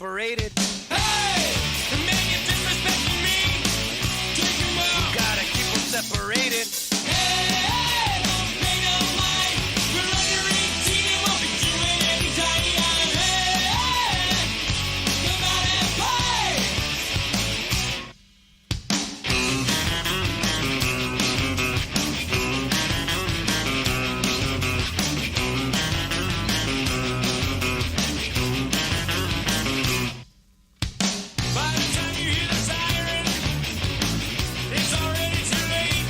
separated. Hey, the man you're disrespecting me. Take him out. You gotta keep them separated. Hey, don't pay no mind. We're under 18 and won't be doing any tiny time. Hey, come out and play. By the time you hear the siren, it's already too late.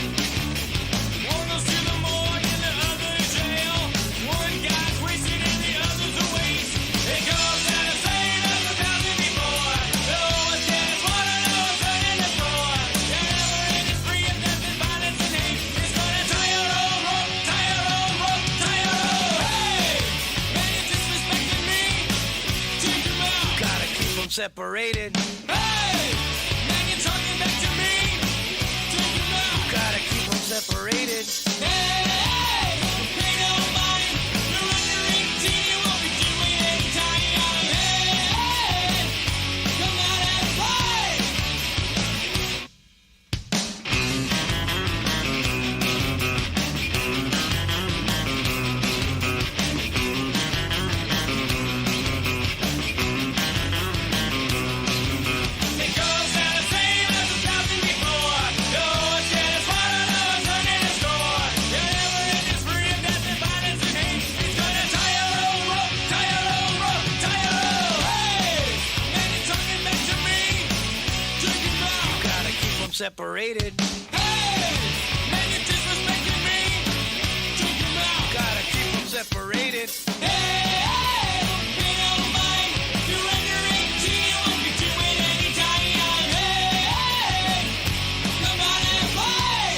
One goes to the morgue and the other to jail. One guy's wasted and the other's a waste. It goes out the same as 1,000 before. The lowest gas water, lowest turning the floor. That never ending spree of death and violence and hate. It's gonna tie your own rope, tie your own rope, tie your own. Hey, man, you're disrespecting me. Take him out. Gotta keep them separated. Hey, man, you're talking back to me. Take him out. Gotta keep them separated. Hey, pay no mind. You're under 18, you won't be doing any tiny time. Hey, come out and play. It goes out the same as 1,000 before. The lowest gas water, lowest turning the score. The never ending spree of death and violence and hate. It's gonna tie your own rope, tie your own rope, tie your own. Hey, man, you're talking back to me. Take him out. Gotta keep them separated. Hey, man, you're disrespecting me. Take him out. Gotta keep them separated. Hey, pay no mind. You're under 18, you won't be doing any tiny time. Hey, come out and play.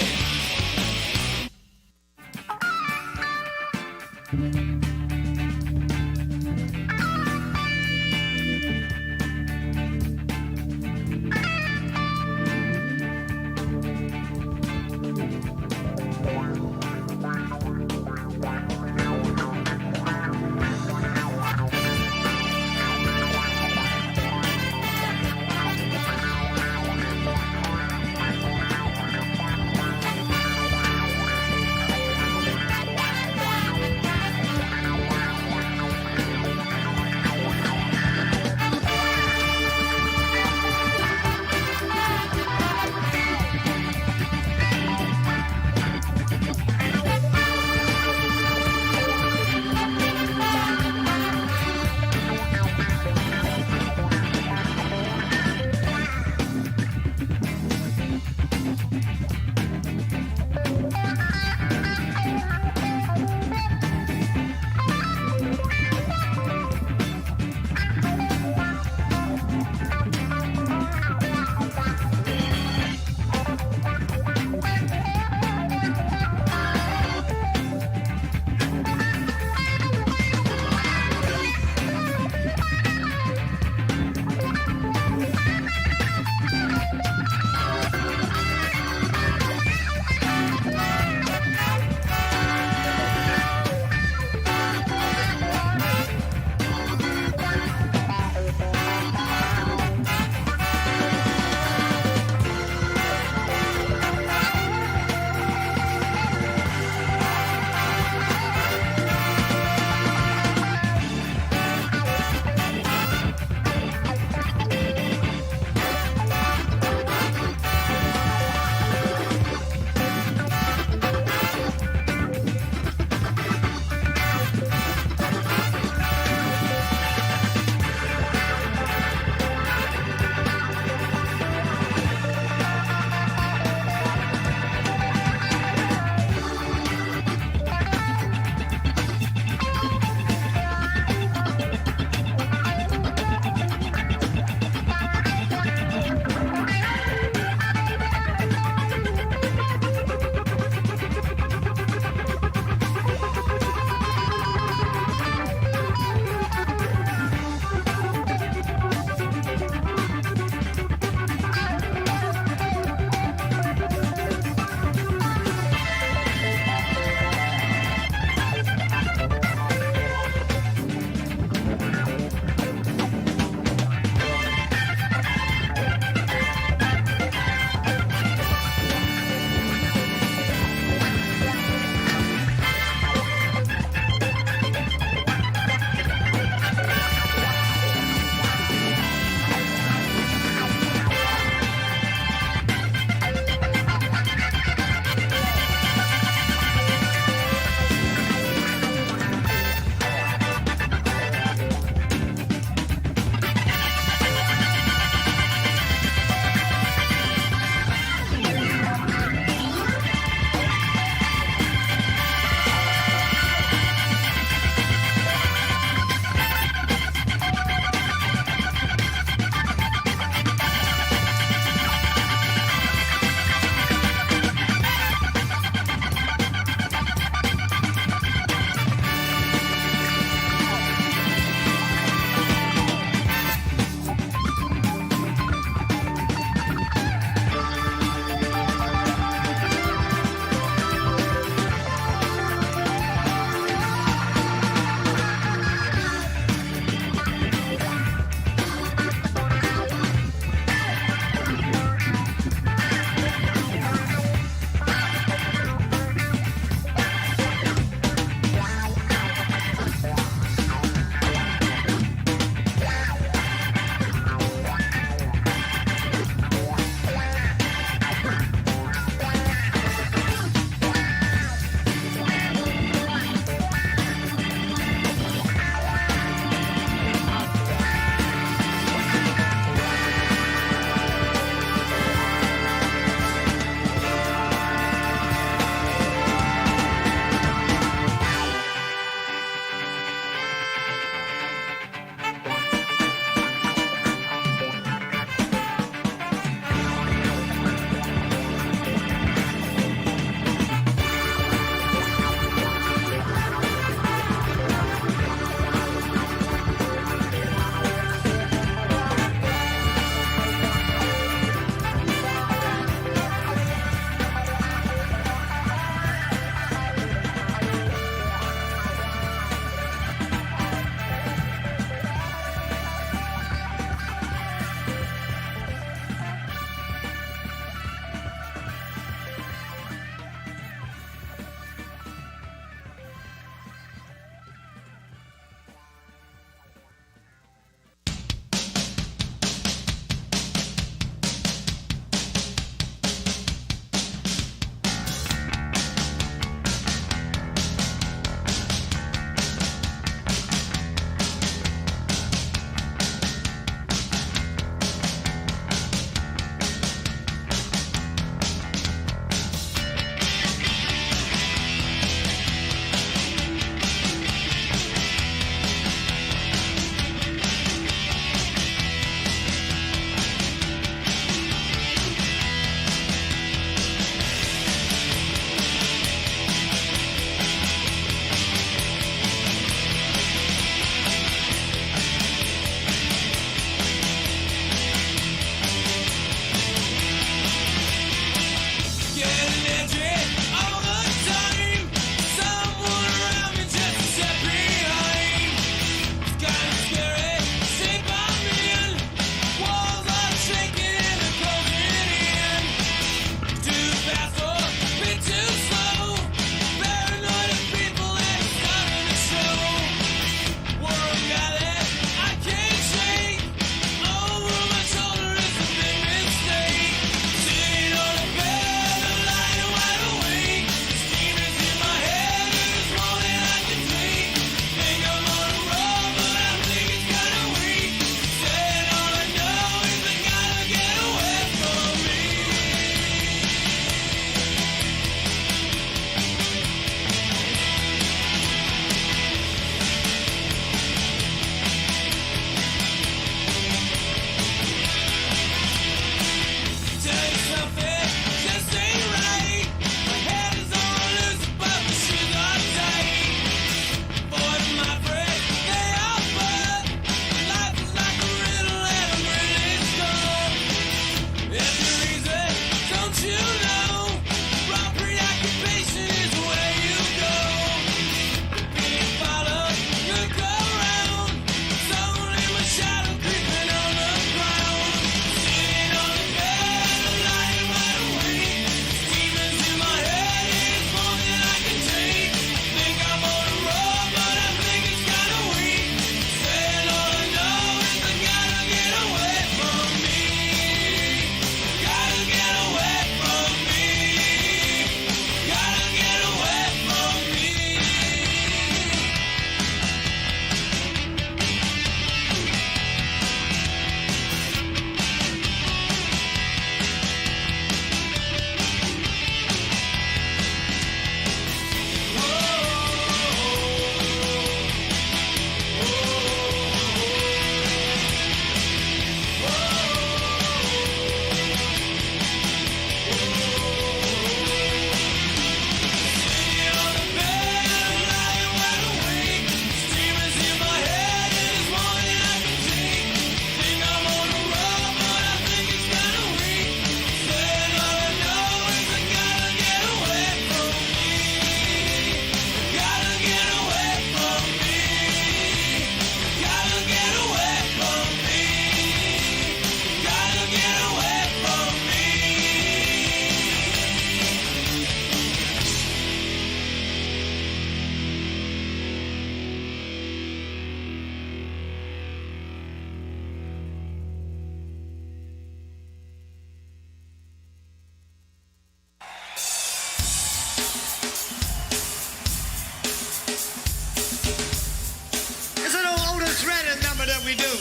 do.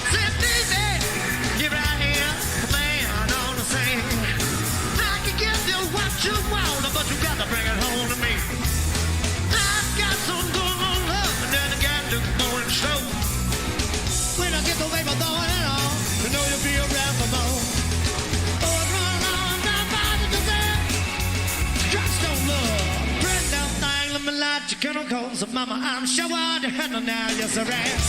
Said, baby, here I am, man on the scene. I can give you what you want, but you got to bring it home to me. I've got some good on love, and then I got to go and show. When I get the way I'm throwing it on, you know you'll be around for more. Oh, it's run on down by the desert. Just don't love. Bring down thing, let me light your chemicals. Mama, I'm sure I'd handle now, yes, I am.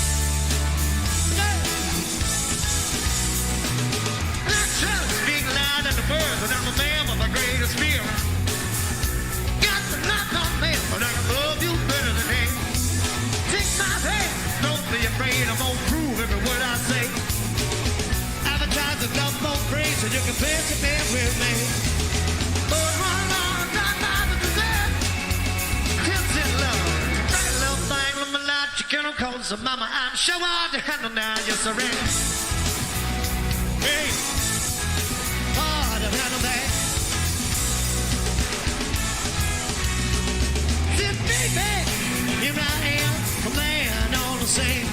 Speak loud in the birds, and I'm a man with the greatest fear. Got to knock on me, but I can love you better than me. Take my hand, don't be afraid, I'm gonna prove every word I say. Advertise the love both praise, so you can place it there with me. But run along, not by the desert. Tips in love, bring a little thing, let me light your chemicals. So mama, I'm sure I'll handle now, yes I am. Hey. Handle that. Said, baby, here I am, a man on the scene.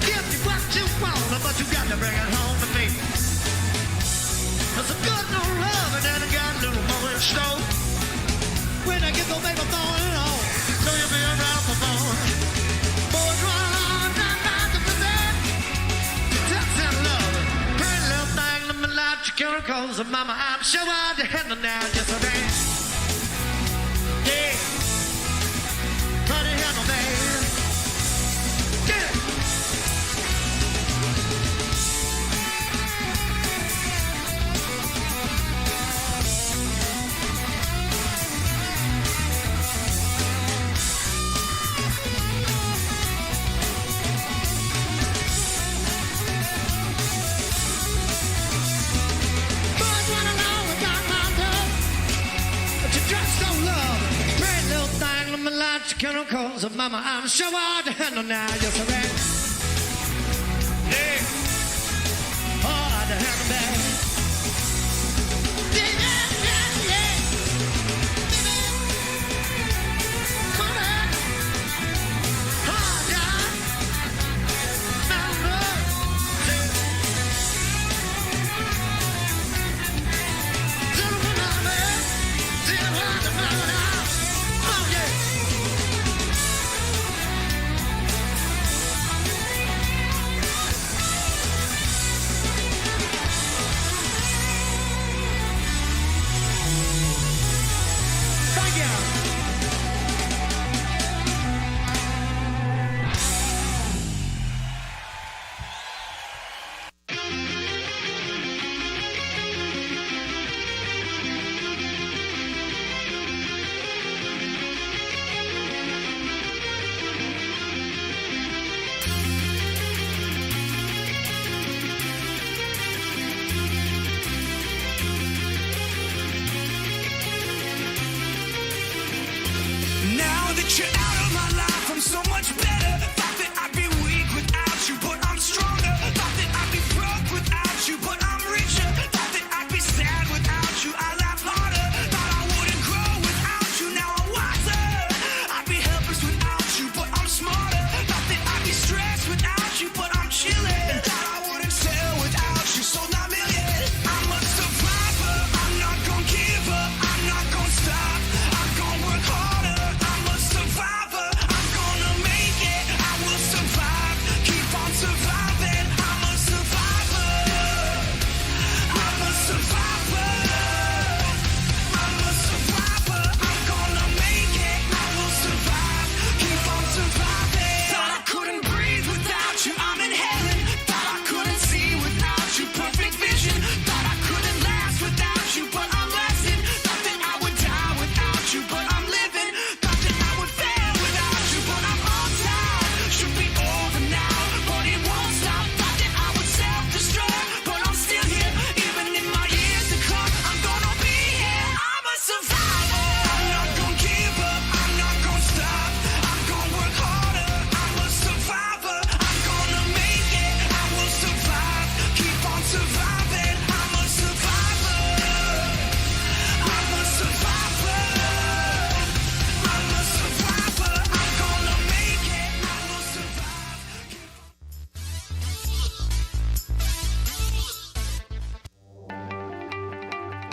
Give you what you want, but you got to bring it home to me. There's a good no love, and then I got a little more in store. When I get the baby throwing it on, know you'll be around for more. Boys run on down by the desert. Touch that love, pretty little thing, let me light your chemicals. Mama, I'm sure I'd handle now, yes I am. Yeah, try to handle that. Get it. Boys run along without my love, but you just don't love. Pretty little thing, let me light your chemicals. Mama, I'm sure I'd handle now, yes I am. Yeah, oh, I'd handle that. Yeah, yeah, yeah. Come on. Oh, yeah. Now, love. Oh, yeah. Thank you. Now that you're out of my life, I'm so much better. Thought that I'd be weak without you, but I'm stronger. Thought that I'd be broke without you, but I'm richer. Thought that I'd be sad without you, I laugh harder. Thought I wouldn't grow without you, now I'm wiser. I'd be helpless without you, but I'm smarter. Thought that I'd be stressed without you, but I'm chilling. Thought I wouldn't sell without you, sold 9 million. I'm a survivor, I'm not gonna give up, I'm not gonna stop. I'm gonna work harder, I'm a survivor, I'm gonna make it. I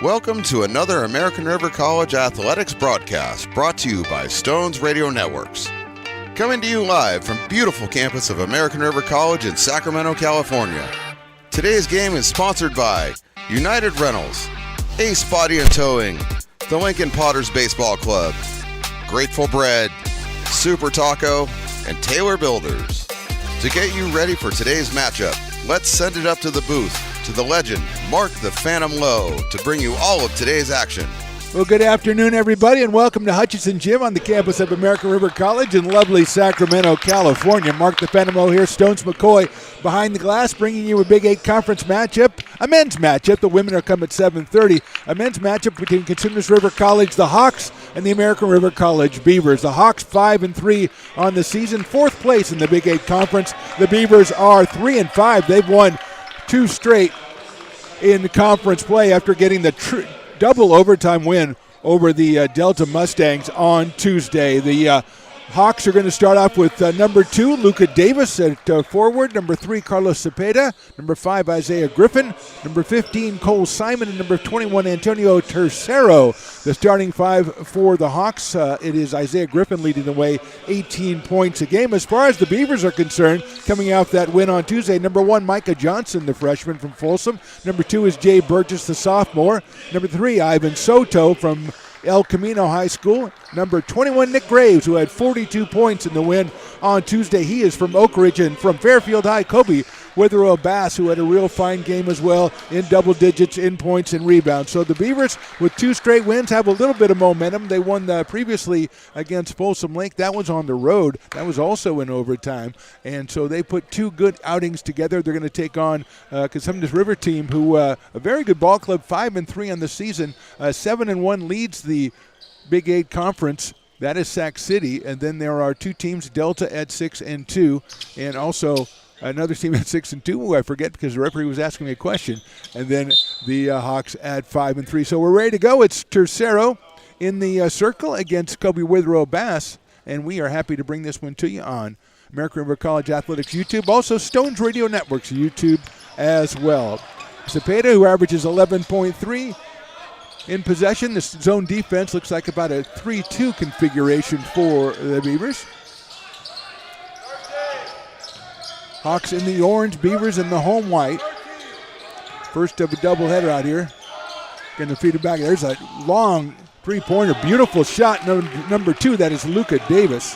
welcome to another American River College Athletics broadcast brought to you by Stones Radio Networks. Coming to you live from beautiful campus of American River College in Sacramento, California. Today's game is sponsored by United Rentals, Ace Body and Towing, the Lincoln Potters Baseball Club, Grateful Bread, Super Taco, and Taylor Builders. To get you ready for today's matchup, let's send it up to the booth to the legend, Mark the Phantom Lowe, to bring you all of today's action. Well, good afternoon, everybody, and welcome to Hutchinson Gym on the campus of American River College in lovely Sacramento, California. Mark the Phantom Lowe here, Stones McCoy behind the glass, bringing you a Big 8 conference matchup, a men's matchup. The women are come at 7:30. A men's matchup between Consumnes River College, the Hawks, and the American River College Beavers. The Hawks 5-3 on the season, fourth place in the Big 8 conference. The Beavers are 3-5. They've won 2 straight in conference play after getting the double overtime win over the Delta Mustangs on Tuesday. The Hawks are going to start off with number 2, Luca Davis at forward, number 3, Carlos Cepeda, number 5, Isaiah Griffin, number 15, Cole Simon, and number 21, Antonio Tercero. The starting 5 for the Hawks, it is Isaiah Griffin leading the way, 18 points a game. As far as the Beavers are concerned, coming out that win on Tuesday, number 1, Micah Johnson, the freshman from Folsom. Number 2 is Jay Burgess, the sophomore. Number 3, Ivan Soto from El Camino High School. Number 21, Nick Graves, who had 42 points in the win on Tuesday. He is from Oak Ridge. And from Fairfield High, Kobe Withrow Bass, who had a real fine game as well in double digits in points and rebounds. So the Beavers, with 2 straight wins, have a little bit of momentum. They won previously against Folsom Lake. That was on the road. That was also in overtime. And so they put 2 good outings together. They're going to take on Consumnes River team, who a very good ball club, 5-3 on the season. 7-1 leads the Big 8 conference. That is Sac City. And then there are 2 teams, Delta at 6-2, and also another team at 6-2, who I forget because the referee was asking me a question, and then the Hawks at 5-3. So we're ready to go. It's Tercero in the circle against Kobe Withrow Bass, and we are happy to bring this one to you on American River College Athletics YouTube, also Stones Radio Network's YouTube as well. Cepeda, who averages 11.3 in possession. This zone defense looks like about a 3-2 configuration for the Beavers. Hawks in the orange, Beavers in the home white. First of a doubleheader out here. Going to feed it back. There's a long three-pointer. Beautiful shot, number 2. That is Luca Davis.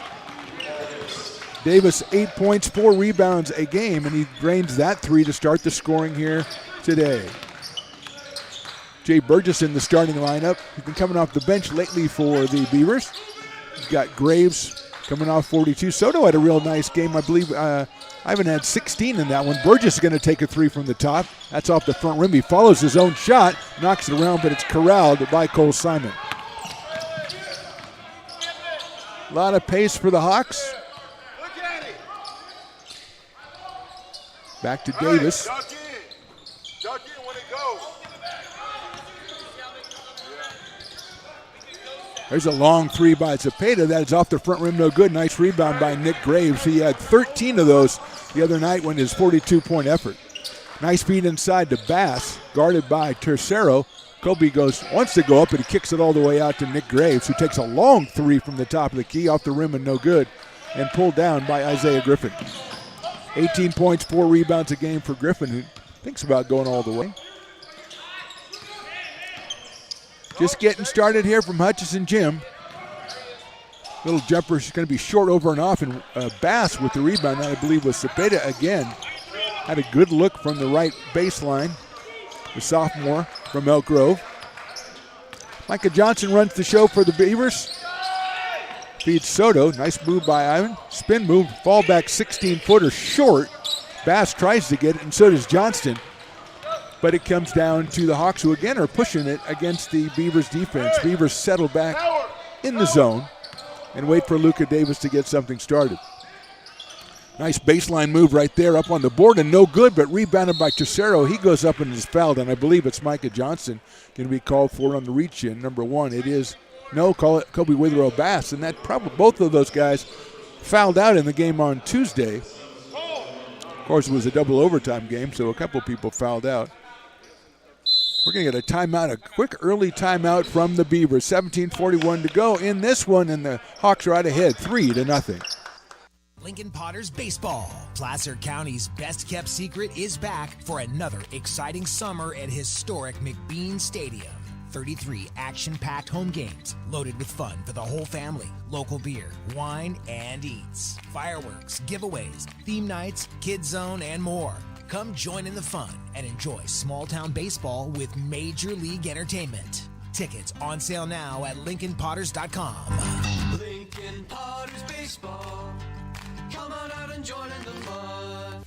Davis, 8 points, 4 rebounds a game, and he drains that 3 to start the scoring here today. Jay Burgess in the starting lineup. He's been coming off the bench lately for the Beavers. He's got Graves coming off 42. Soto had a real nice game. I believe Ivan had 16 in that one. Burgess is going to take a 3 from the top. That's off the front rim. He follows his own shot, knocks it around, but it's corralled by Cole Simon. A lot of pace for the Hawks. Back to Davis. There's a long 3 by Cepeda. That is off the front rim, no good. Nice rebound by Nick Graves. He had 13 of those the other night when his 42-point effort. Nice feed inside to Bass, guarded by Tercero. Kobe wants to go up, but he kicks it all the way out to Nick Graves, who takes a long 3 from the top of the key, off the rim and no good, and pulled down by Isaiah Griffin. 18 points, 4 rebounds a game for Griffin, who thinks about going all the way. Just getting started here from Hutchinson Gym. Little jumper is going to be short over and off, and Bass with the rebound, I believe was Cepeda again. Had a good look from the right baseline. The sophomore from Elk Grove. Micah Johnson runs the show for the Beavers. Feeds Soto. Nice move by Ivan. Spin move, fall back 16-footer short. Bass tries to get it, and so does Johnston. But it comes down to the Hawks, who again are pushing it against the Beavers defense. Beavers settle back in the zone and wait for Luca Davis to get something started. Nice baseline move right there up on the board, and no good, but rebounded by Tercero. He goes up and is fouled, and I believe it's Micah Johnson going to be called for on the reach-in. Number 1, it is, call it Kobe Withrow Bass, and that probably both of those guys fouled out in the game on Tuesday. Of course, it was a double overtime game, so a couple people fouled out. We're going to get a timeout, a quick early timeout from the Beavers. 17:41 to go in this one, and the Hawks are out ahead 3-0. Lincoln Potters Baseball. Placer County's best-kept secret is back for another exciting summer at historic McBean Stadium. 33 action-packed home games loaded with fun for the whole family. Local beer, wine, and eats. Fireworks, giveaways, theme nights, kids zone, and more. Come join in the fun and enjoy small-town baseball with Major League Entertainment. Tickets on sale now at LincolnPotters.com. Lincoln Potters Baseball. Come on out and join in the fun.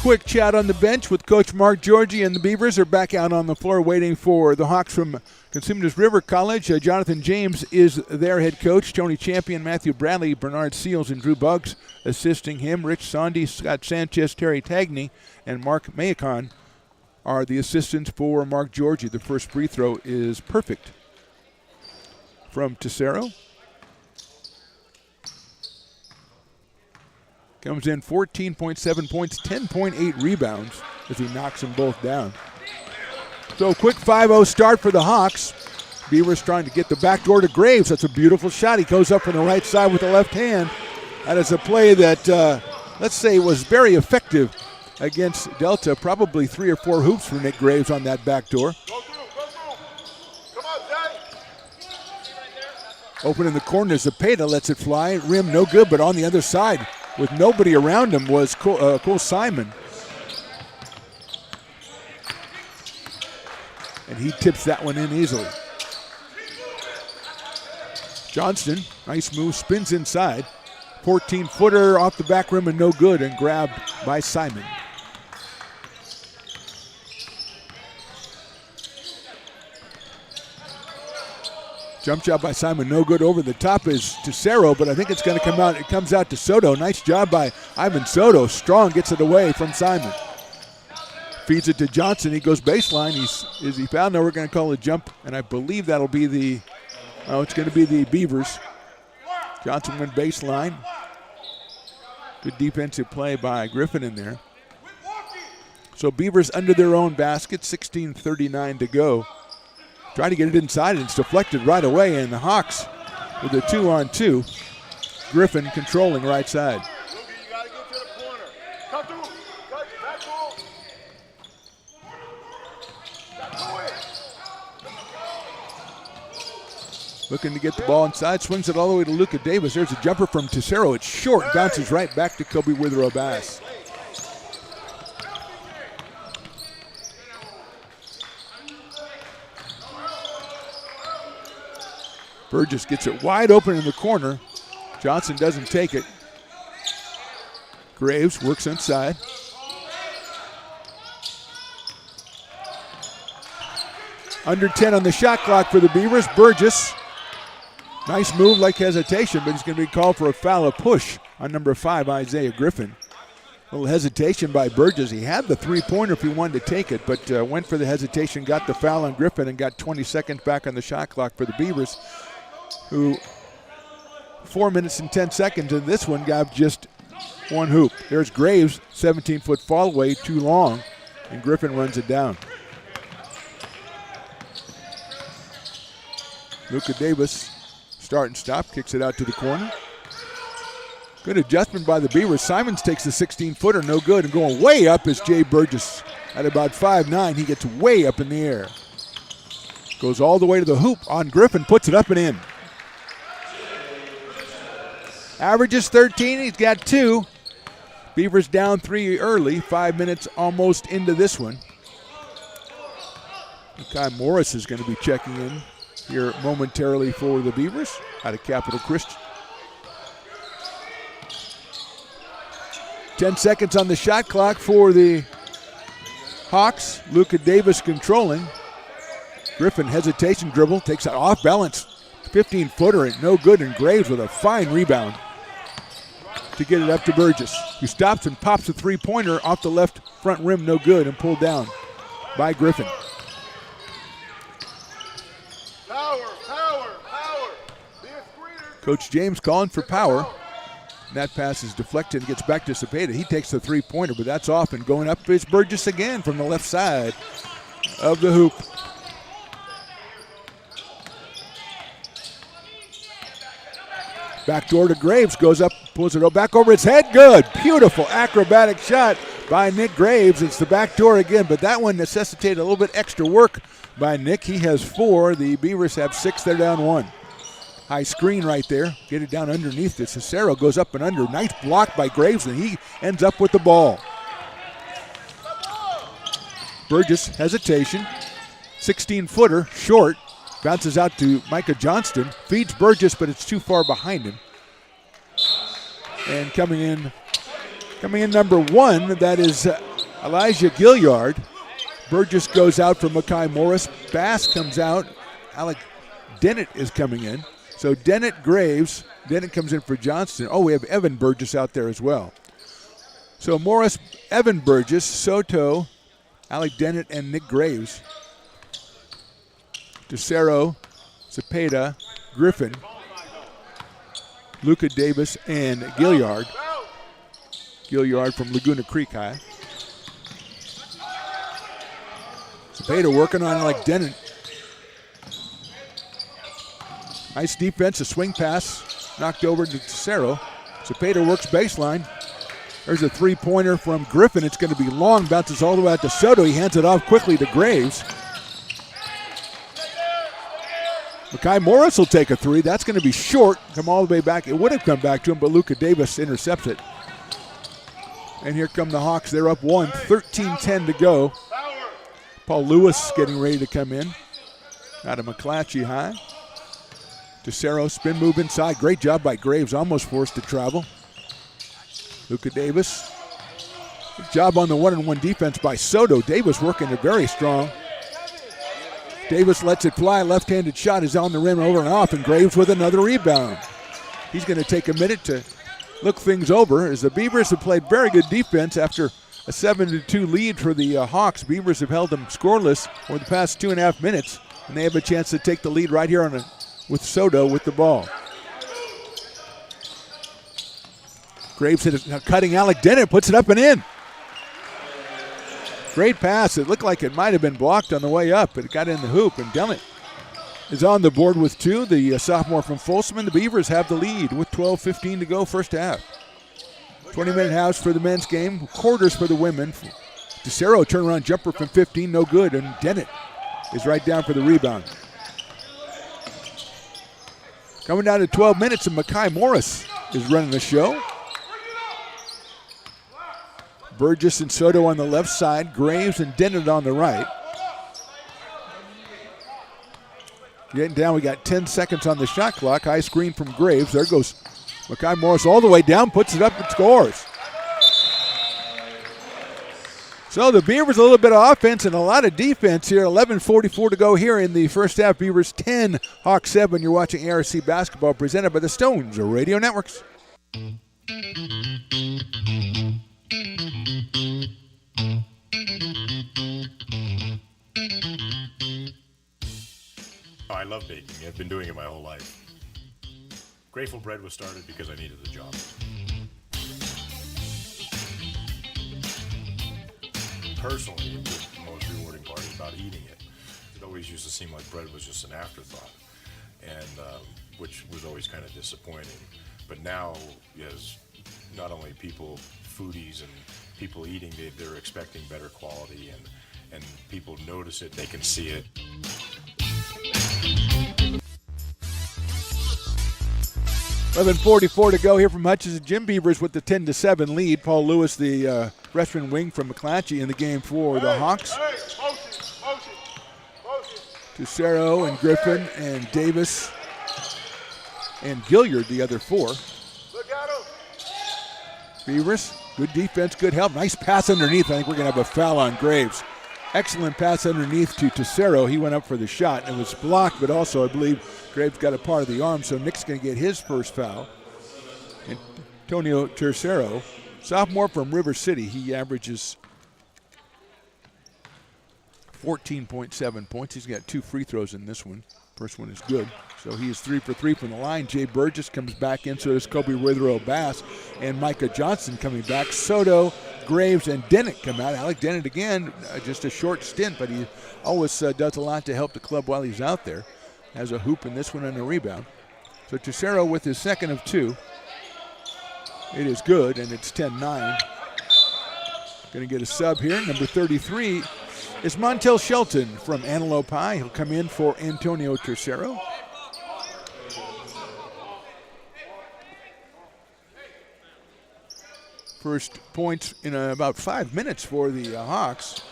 Quick chat on the bench with Coach Mark Georgie, and the Beavers are back out on the floor waiting for the Hawks from Consumnes River College. Jonathan James is their head coach. Tony Champion, Matthew Bradley, Bernard Seals, and Drew Buggs assisting him. Rich Sondy, Scott Sanchez, Terry Tagney, and Mark Mayacon are the assistants for Mark Georgie. The first free throw is perfect from Tesoro. Comes in 14.7 points, 10.8 rebounds as he knocks them both down. So quick 5-0 start for the Hawks. Beavers trying to get the backdoor to Graves. That's a beautiful shot. He goes up from the right side with the left hand. That is a play that, let's say, was very effective against Delta. Probably 3 or 4 hoops for Nick Graves on that backdoor. Go through. Come on, Jay. Open in the corner, Zepeda lets it fly. Rim no good, but on the other side, with nobody around him, was Cole Simon. And he tips that one in easily. Johnston, nice move, spins inside. 14-footer off the back rim and no good, and grabbed by Simon. Jump shot by Simon, no good. Over the top is Tesoro, but I think it's going to come out. It comes out to Soto. Nice job by Ivan Soto. Strong gets it away from Simon. Feeds it to Johnson. He goes baseline. Is he fouled? No, we're going to call a jump, and I believe that'll be the. Oh, it's going to be the Beavers. Johnson went baseline. Good defensive play by Griffin in there. So Beavers under their own basket. 16:39 to go. Trying to get it inside, and it's deflected right away, and the Hawks with a 2-on-2. Griffin controlling right side. You gotta get to the corner. Come through. Back through. Looking to get the ball inside, swings it all the way to Luka Davis. There's a jumper from Tesoro. It's short, bounces right back to Kobe Withrow-Bass. Burgess gets it wide open in the corner. Johnson doesn't take it. Graves works inside. Under 10 on the shot clock for the Beavers. Burgess. Nice move, like hesitation, but he's going to be called for a foul, a push on number 5, Isaiah Griffin. A little hesitation by Burgess. He had the three-pointer if he wanted to take it, but went for the hesitation, got the foul on Griffin, and got 20 seconds back on the shot clock for the Beavers, who 4 minutes and 10 seconds in this one got just one hoop. There's Graves, 17-foot fall away, too long, and Griffin runs it down. Luka Davis, start and stop, kicks it out to the corner. Good adjustment by the Beavers. Simons takes the 16-footer, no good, and going way up is Jay Burgess. At about 5'9", he gets way up in the air. Goes all the way to the hoop on Griffin, puts it up and in. Averages 13, he's got 2. Beavers down 3 early, 5 minutes almost into this one. Kai Morris is going to be checking in here momentarily for the Beavers out of Capital Christian. 10 seconds on the shot clock for the Hawks. Luka Davis controlling. Griffin hesitation dribble, takes it off balance. 15-footer and no good, and Graves with a fine rebound to get it up to Burgess, who stops and pops a three-pointer off the left front rim, no good, and pulled down by Griffin. Power. Coach James calling for power. That pass is deflected and gets back to Cepeda. He takes the three-pointer, but that's off, and going up is Burgess again from the left side of the hoop. Backdoor to Graves, goes up, pulls it back over its head. Good, beautiful acrobatic shot by Nick Graves. It's the backdoor again, but that one necessitated a little bit extra work by Nick. He has 4. The Beavers have 6. They're down 1. High screen right there. Get it down underneath it. Cicero goes up and under. Nice block by Graves, and he ends up with the ball. Burgess, hesitation. 16-footer, short. Bounces out to Micah Johnston. Feeds Burgess, but it's too far behind him. And coming in number 1, that is Elijah Gilliard. Burgess goes out for Makai Morris. Bass comes out. Alec Dennett is coming in. So Dennett, Graves. Dennett comes in for Johnston. Oh, we have Evan Burgess out there as well. So Morris, Evan Burgess, Soto, Alec Dennett, and Nick Graves. DeCero, Cepeda, Griffin, Luca Davis, and Gilliard. Gilliard from Laguna Creek High. Cepeda working on Alec Dennett. Nice defense, a swing pass, knocked over to DeCero. Cepeda works baseline. There's a three-pointer from Griffin. It's going to be long, bounces all the way out to Soto. He hands it off quickly to Graves. Makai Morris will take a 3. That's going to be short, come all the way back. It would have come back to him, but Luca Davis intercepts it. And here come the Hawks. They're up 1, 13-10 to go. Paul Lewis getting ready to come in out of McClatchy High. DeCero, spin move inside. Great job by Graves, almost forced to travel. Luca Davis. Good job on the one-on-one defense by Soto. Davis working it very strong. Davis lets it fly. Left-handed shot is on the rim, over and off, and Graves with another rebound. He's going to take a minute to look things over as the Beavers have played very good defense after a 7-2 lead for the Hawks. Beavers have held them scoreless for the past 2.5 minutes, and they have a chance to take the lead right here with Soto with the ball. Graves hit a cutting Alec Dennett, puts it up and in. Great pass. It looked like it might have been blocked on the way up, but it got in the hoop, and Dennett is on the board with 2. The sophomore from Folsom, and the Beavers have the lead with 12:15 to go first half. 20-minute house for the men's game, quarters for the women. DeCero turnaround jumper from 15, no good, and Dennett is right down for the rebound. Coming down to 12 minutes, and Makai Morris is running the show. Burgess and Soto on the left side, Graves and Dennett on the right. Getting down, we got 10 seconds on the shot clock. High screen from Graves. There goes Makai Morris all the way down, puts it up and scores. So the Beavers a little bit of offense and a lot of defense here. 11:44 to go here in the first half. Beavers 10, Hawks 7. You're watching ARC basketball presented by the Stones Radio Networks. I love baking. I've been doing it my whole life. Grateful Bread was started because I needed the job. Personally, the most rewarding part is about eating it. It always used to seem like bread was just an afterthought, and which was always kind of disappointing. But now, as not only people, foodies, and people eating, they're expecting better quality, and people notice it, they can see it. $11:44 to go here from Hutchinson. Jim Beavers with the 10-7 lead. Paul Lewis, the freshman wing from McClatchy, in the game for the Hawks. Tucero and Griffin and Davis and Gilliard, the other 4. Beavers, good defense, good help. Nice pass underneath. I think we're going to have a foul on Graves. Excellent pass underneath to Tucero. He went up for the shot. It was blocked, but also I believe Graves got a part of the arm, so Nick's going to get his first foul. Antonio Tucero, sophomore from River City. He averages 14.7 points. He's got 2 free throws in this one. First one is good. So he is 3 for 3 from the line. Jay Burgess comes back in, so does Kobe Withrow Bass and Micah Johnson coming back. Soto, Graves, and Dennett come out. Alec Dennett again, just a short stint, but he always does a lot to help the club while he's out there. Has a hoop in this one and a rebound. So Tercero with his second of 2. It is good, and it's 10-9. Going to get a sub here. Number 33 is Montel Shelton from Antelope High. He'll come in for Antonio Tercero. First points in about 5 minutes for the Hawks.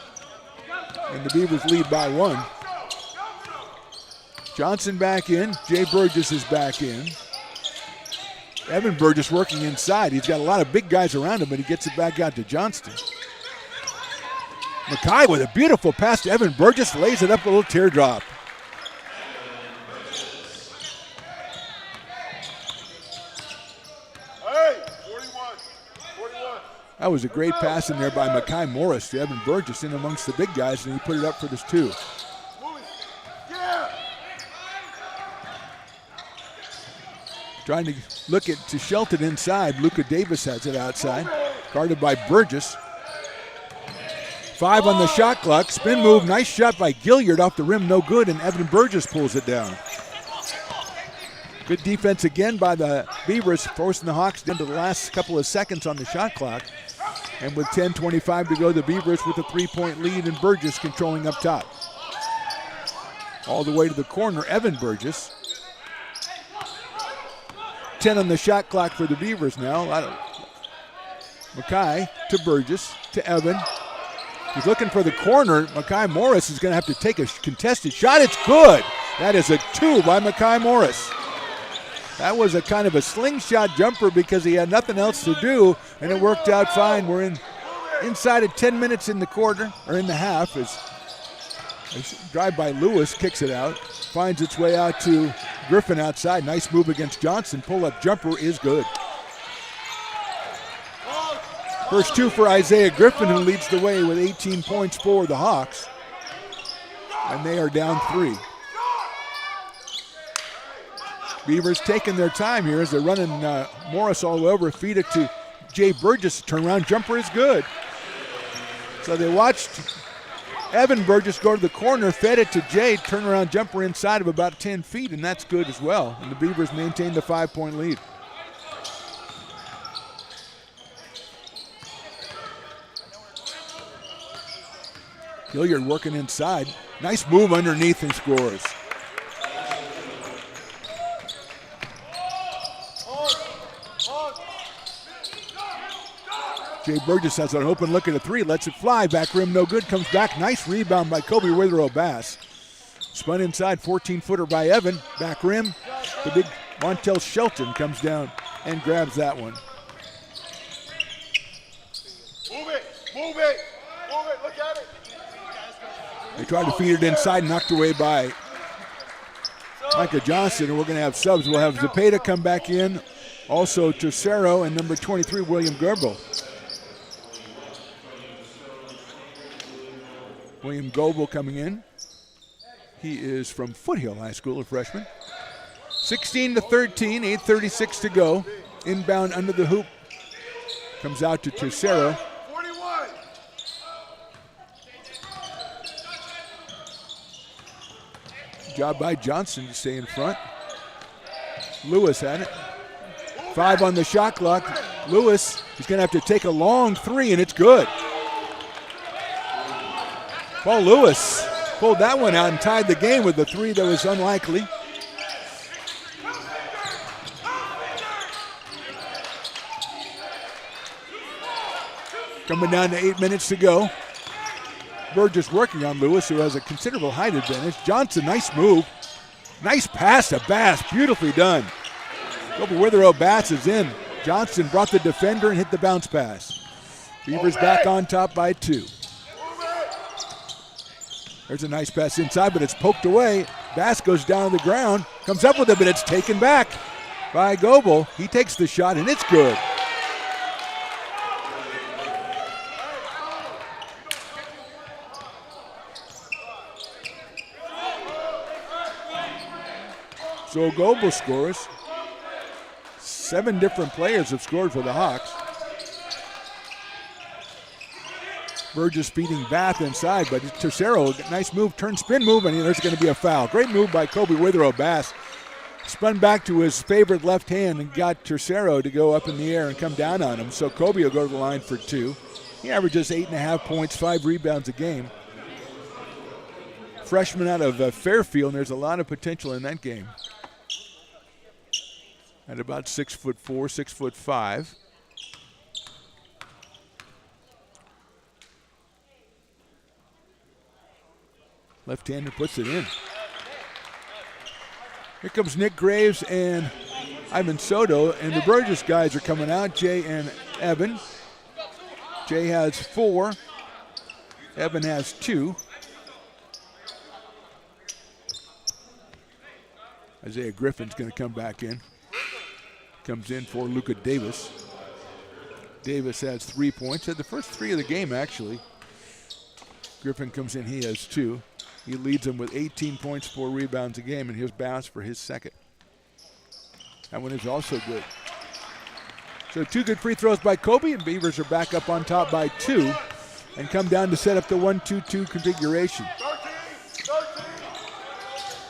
And the Beavers lead by 1. Johnson back in. Jay Burgess is back in. Evan Burgess working inside. He's got a lot of big guys around him, but he gets it back out to Johnston. Mackay with a beautiful pass to Evan Burgess, lays it up a little teardrop. Hey, 41. That was a great pass in there by Mackay Morris to Evan Burgess in amongst the big guys, and he put it up for this 2. Trying to look at to Shelton inside. Luka Davis has it outside. Guarded by Burgess. 5 on the shot clock. Spin move. Nice shot by Gilliard off the rim. No good. And Evan Burgess pulls it down. Good defense again by the Beavers, forcing the Hawks down to the last couple of seconds on the shot clock. And with 10:25 to go, the Beavers with a 3-point lead and Burgess controlling up top. All the way to the corner, Evan Burgess. 10 on the shot clock for the Beavers now. Mackay to Burgess to Evan. He's looking for the corner. Mackay Morris is going to have to take a contested shot. It's good. That is a 2 by Mackay Morris. That was a kind of a slingshot jumper because he had nothing else to do, and it worked out fine. We're inside of 10 minutes in the quarter, or in the half, as drive by Lewis kicks it out. Finds its way out to Griffin outside. Nice move against Johnson. Pull-up jumper is good. First 2 for Isaiah Griffin, who leads the way with 18 points for the Hawks. And they are down 3. Beavers taking their time here as they're running Morris all over. Feed it to Jay Burgess. Turnaround jumper is good. So they watched Evan Burgess go to the corner, fed it to Jay, turnaround jumper inside of about 10 feet, and that's good as well. And the Beavers maintain the 5-point lead. Gilliard working inside. Nice move underneath and scores. Jay Burgess has an open look at a 3, lets it fly, back rim no good, comes back, nice rebound by Kobe Withrow Bass. Spun inside, 14-footer by Evan, back rim, the big Montel Shelton comes down and grabs that one. Move it, look at it. They tried to feed it inside, knocked away by Micah Johnson, and we're going to have subs. We'll have Zepeda come back in, also Tercero, and number 23, William Gerbo. William Goebel coming in. He is from Foothill High School, a freshman. 16-13, 8:36 to go. Inbound under the hoop. Comes out to Tercero. 41. Job by Johnson to stay in front. Lewis had it. 5 on the shot clock. Lewis is going to have to take a long 3, and it's good. Paul Lewis pulled that one out and tied the game with the 3 that was unlikely. Coming down to 8 minutes to go. Burgess working on Lewis, who has a considerable height advantage. Johnson, nice move. Nice pass to Bass, beautifully done. Kobe Withrow Bass is in. Johnson brought the defender and hit the bounce pass. Beavers back on top by 2. There's a nice pass inside, but it's poked away. Bass goes down to the ground, comes up with it, but it's taken back by Goebel. He takes the shot, and it's good. So Goebel scores. 7 different players have scored for the Hawks. Burgess feeding Bath inside, but Tercero, nice move, turn spin move, and there's going to be a foul. Great move by Kobe Withrow. Bass spun back to his favorite left hand and got Tercero to go up in the air and come down on him. So Kobe will go to the line for 2. He averages 8.5 points, 5 rebounds a game. Freshman out of Fairfield, and there's a lot of potential in that game. At about 6'4", 6'5". Left-hander puts it in. Here comes Nick Graves and Ivan Soto, and the Burgess guys are coming out, Jay and Evan. Jay has 4. Evan has 2. Isaiah Griffin's going to come back in. Comes in for Luka Davis. Davis has 3 points. Had the first 3 of the game, actually. Griffin comes in, he has 2. He leads them with 18 points, 4 rebounds a game, and here's Bass for his second. That one is also good. So 2 good free throws by Kobe, and Beavers are back up on top by 2 and come down to set up the 1-2-2 configuration.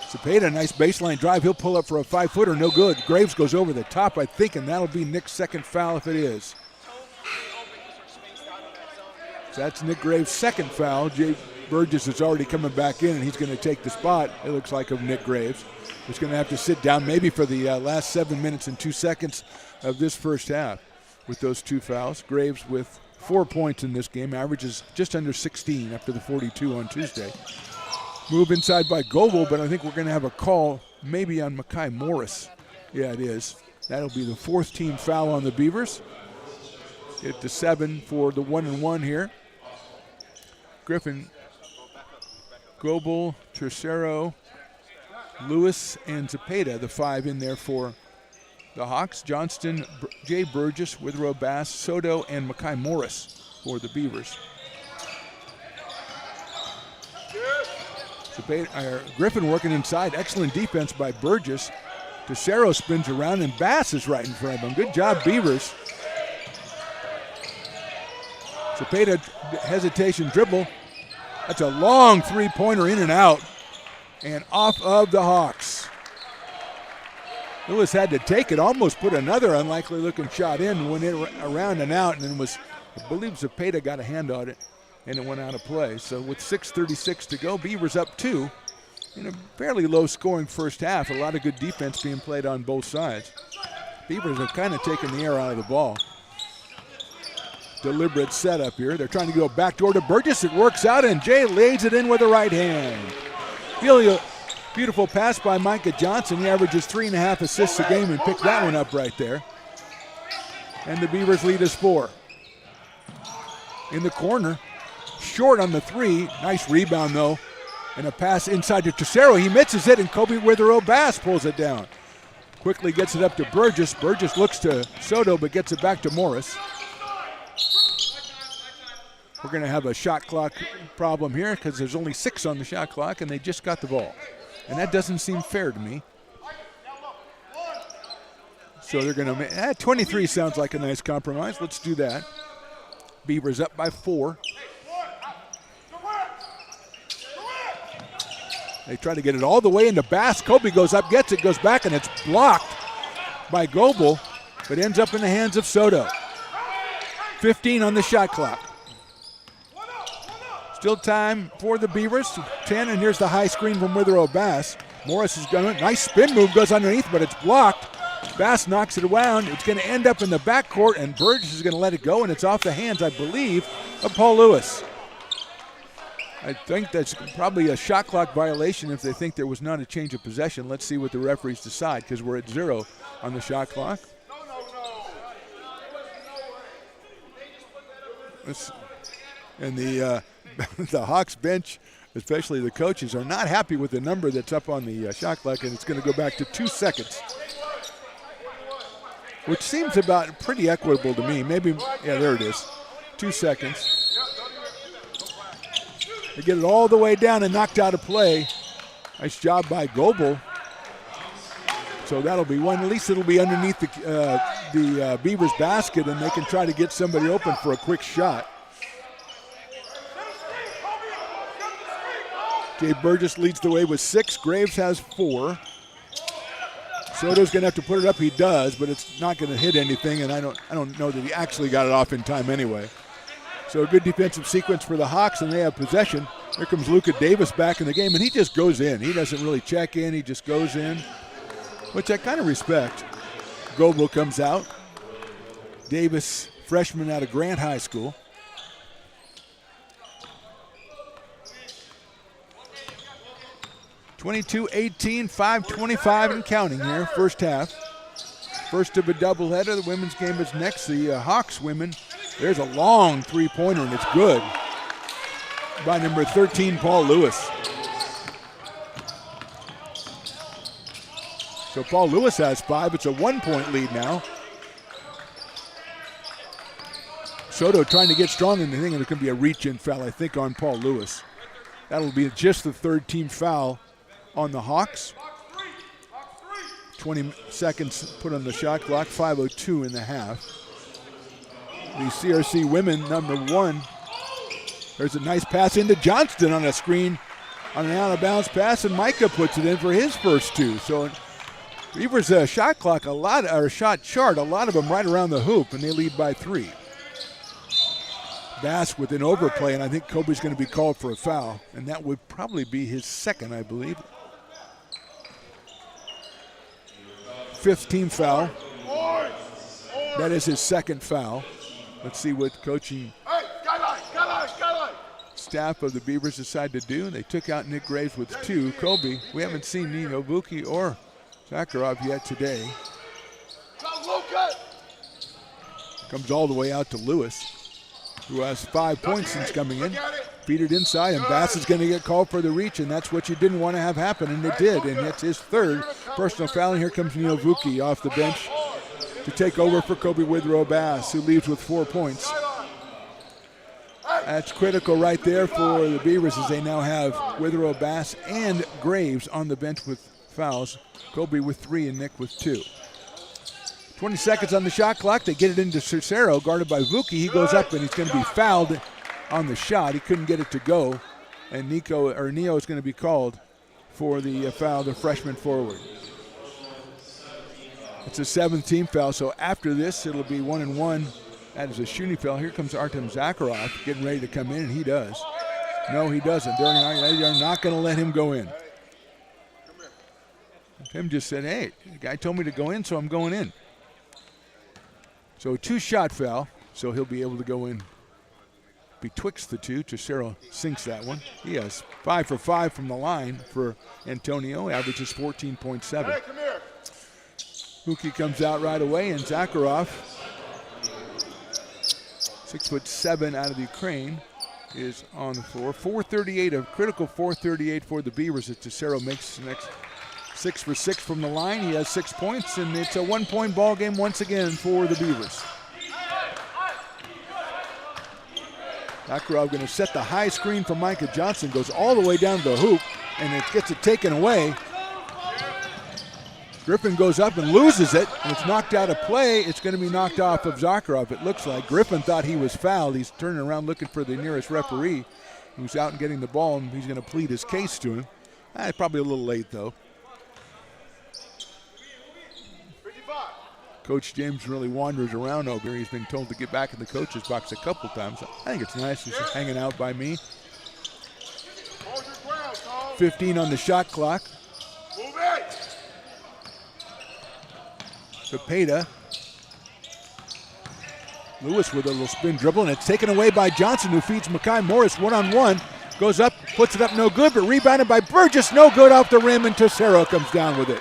Cepeda, nice baseline drive. He'll pull up for a 5-footer, no good. Graves goes over the top, I think, and that'll be Nick's second foul if it is. So that's Nick Graves' second foul. Jay Burgess is already coming back in, and he's going to take the spot, it looks like, of Nick Graves. He's going to have to sit down maybe for the last 7 minutes and 2 seconds of this first half with those 2 fouls. Graves with 4 points in this game, averages just under 16 after the 42 on Tuesday. Move inside by Goebel, but I think we're going to have a call maybe on Makai Morris. Yeah, it is. That'll be the 4th team foul on the Beavers. Get to 7 for the 1-and-1 here. Griffin, Goebel, Tercero, Lewis, and Cepeda, the 5 in there for the Hawks. Johnston, Jay Burgess, Withrow, Bass, Soto, and Makai Morris for the Beavers. Griffin working inside. Excellent defense by Burgess. Tercero spins around, and Bass is right in front of him. Good job, Beavers. Cepeda, hesitation dribble. That's a long 3-pointer in and out, and off of the Hawks. Lewis had to take it, almost put another unlikely looking shot in, went in around and out, and then I believe Cepeda got a hand on it, and it went out of play. So with 6:36 to go, Beavers up 2 in a fairly low scoring first half. A lot of good defense being played on both sides. Beavers have kind of taken the air out of the ball. Deliberate setup here. They're trying to go backdoor to Burgess. It works out, and Jay lays it in with the right hand. Beautiful pass by Micah Johnson. He averages 3.5 assists a game and picked that one up right there. And the Beavers lead us 4. In the corner, short on the 3. Nice rebound, though. And a pass inside to Tercero. He misses it, and Kobe Withrow Bass pulls it down. Quickly gets it up to Burgess. Burgess looks to Soto, but gets it back to Morris. We're going to have a shot clock problem here because there's only 6 on the shot clock, and they just got the ball. And that doesn't seem fair to me. So they're going to 23 sounds like a nice compromise. Let's do that. Beavers up by 4. They try to get it all the way into Bass. Kobe goes up, gets it, goes back, and it's blocked by Goebel, but ends up in the hands of Soto. 15 on the shot clock. Still time for the Beavers. 10, and here's the high screen from Withrow Bass. Morris is going to, nice spin move, goes underneath, but it's blocked. Bass knocks it around. It's going to end up in the backcourt, and Burgess is going to let it go, and it's off the hands, I believe, of Paul Lewis. I think that's probably a shot clock violation if they think there was not a change of possession. Let's see what the referees decide, because we're at 0 on the shot clock. And the Hawks bench, especially the coaches, are not happy with the number that's up on the shot clock, and it's going to go back to 2 seconds, which seems about pretty equitable to me. Maybe, yeah, there it is. 2 seconds. They get it all the way down and knocked out of play. Nice job by Goebel. So that'll be one. At least it'll be underneath the Beavers basket, and they can try to get somebody open for a quick shot. Gabe Burgess leads the way with 6. Graves has 4. Soto's going to have to put it up. He does, but it's not going to hit anything, and I don't know that he actually got it off in time anyway. So a good defensive sequence for the Hawks, and they have possession. Here comes Luka Davis back in the game, and he just goes in. He doesn't really check in. He just goes in, which I kind of respect. Goebel comes out. Davis, freshman out of Grant High School. (22-18), 5:25 and counting here, first half. First of a doubleheader. The women's game is next. The Hawks women, there's a long three-pointer, and it's good by number 13, Paul Lewis. So Paul Lewis has 5. It's a 1-point lead now. Soto trying to get strong in the thing, and there's going to be a reach-in foul, I think, on Paul Lewis. That'll be just the third team foul on the Hawks. 20 seconds put on the shot clock, 5:02 in the half. The CRC women, number 1. There's a nice pass into Johnston on a screen on an out-of-bounds pass, and Micah puts it in for his first 2. So Beavers' shot clock, shot chart, a lot of them right around the hoop, and they lead by 3. Bass with an overplay, and I think Kobe's going to be called for a foul, and that would probably be his second, I believe. 5th team foul. That is his second foul. Let's see what coaching staff of the Beavers decide to do. They took out Nick Graves with 2. Kobe, we haven't seen Nino Vuki or Zakharov yet today. Comes all the way out to Lewis, who has 5 points since coming in. Feed it inside, and Bass is going to get called for the reach, and that's what you didn't want to have happen, and it did, and it's his 3rd personal foul. And here comes Nino Vuki off the bench to take over for Kobe Withrow Bass, who leaves with 4 points. That's critical right there for the Beavers, as they now have Withrow Bass and Graves on the bench with fouls. Kobe with 3 and Nick with 2. 20 seconds on the shot clock. They get it into Cicero, guarded by Vuki. He goes up, and he's going to be fouled on the shot. He couldn't get it to go, and Neo is going to be called for the foul, the freshman forward. It's a 7th team foul, so after this, it'll be 1-1. That is a shooting foul. Here comes Artem Zakharov getting ready to come in, and he does. No, he doesn't. They're not going to let him go in. Tim just said, hey, the guy told me to go in, so I'm going in. So a 2-shot foul, so he'll be able to go in betwixt the 2. Cicero sinks that one. He has 5 for 5 from the line for Antonio, averages 14.7. Hey, come here. Vuki comes out right away, and Zakharov, 6'7" out of Ukraine, is on the floor. 4:38, a critical 4:38 for the Beavers as Cicero makes the next 6 for 6 from the line. He has 6 points, and it's a 1-point ball game once again for the Beavers. Zakharov going to set the high screen for Micah Johnson, goes all the way down to the hoop, and it gets it taken away. Griffin goes up and loses it, and it's knocked out of play. It's going to be knocked off of Zakharov, it looks like. Griffin thought he was fouled. He's turning around looking for the nearest referee, who's out and getting the ball, and he's going to plead his case to him. Probably a little late, though. Coach James really wanders around over here. He's been told to get back in the coach's box a couple times. I think it's nice. He's just hanging out by me. 15 on the shot clock. Cepeda. Lewis with a little spin dribble, and it's taken away by Johnson, who feeds Makai Morris one-on-one. Goes up, puts it up, no good, but rebounded by Burgess, no good off the rim, and Tessero comes down with it.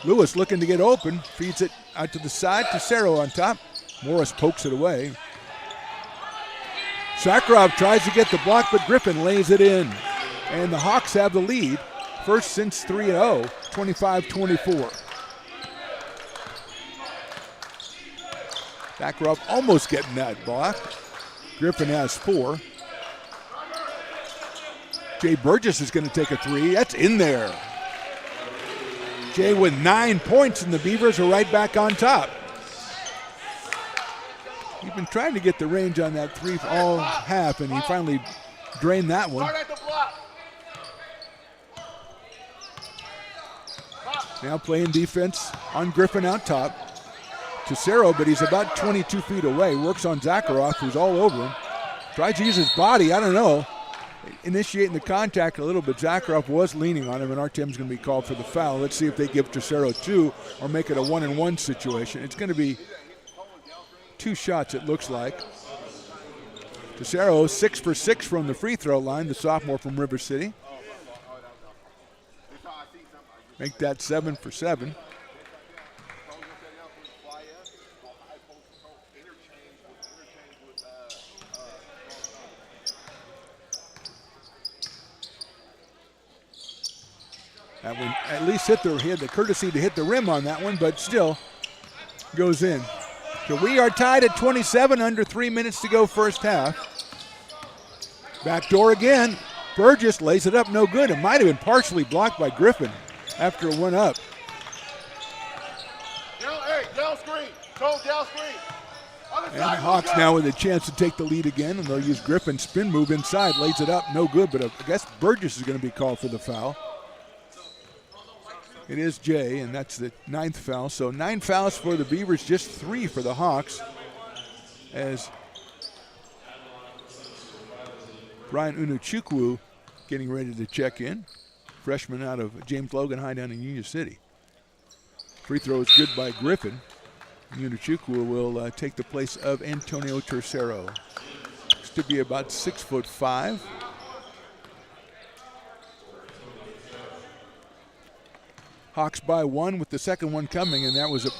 Lewis looking to get open, feeds it out to the side, Tessero on top. Morris pokes it away. Zakharov tries to get the block, but Griffin lays it in. And the Hawks have the lead, first since 3-0, 25-24. Zakharov almost getting that block. Griffin has 4. Jay Burgess is going to take a three. That's in there. Jay with 9 points, and the Beavers are right back on top. He's been trying to get the range on that three all half, and he finally drained that one. Start at the block. Now playing defense on Griffin out top. Tesoro, but he's about 22 feet away. Works on Zakharov, who's all over him. Tries to use his body, I don't know. Initiating the contact a little bit. Zakharov was leaning on him, and Artem's going to be called for the foul. Let's see if they give Tesoro 2 or make it a 1-and-1 situation. It's going to be 2 shots, it looks like. Tesoro 6 for 6 from the free throw line, the sophomore from River City. Make that 7 for 7. That one at least he had the courtesy to hit the rim on that one, but still goes in. So we are tied at 27, under 3 minutes to go first half. Back door again. Burgess lays it up, no good. It might have been partially blocked by Griffin after it went up. Down screen. Go down screen. And the Hawks now with a chance to take the lead again, and they'll use Griffin's spin move inside. Lays it up, no good, but I guess Burgess is going to be called for the foul. It is Jay, and that's the 9th foul. So 9 fouls for the Beavers, just 3 for the Hawks. As Brian Unuchukwu getting ready to check in. Freshman out of James Logan High down in Union City. Free throw is good by Griffin. Unuchukwu will take the place of Antonio Tercero. Looks to be about 6'5". Hawks by 1 with the second one coming, and that was a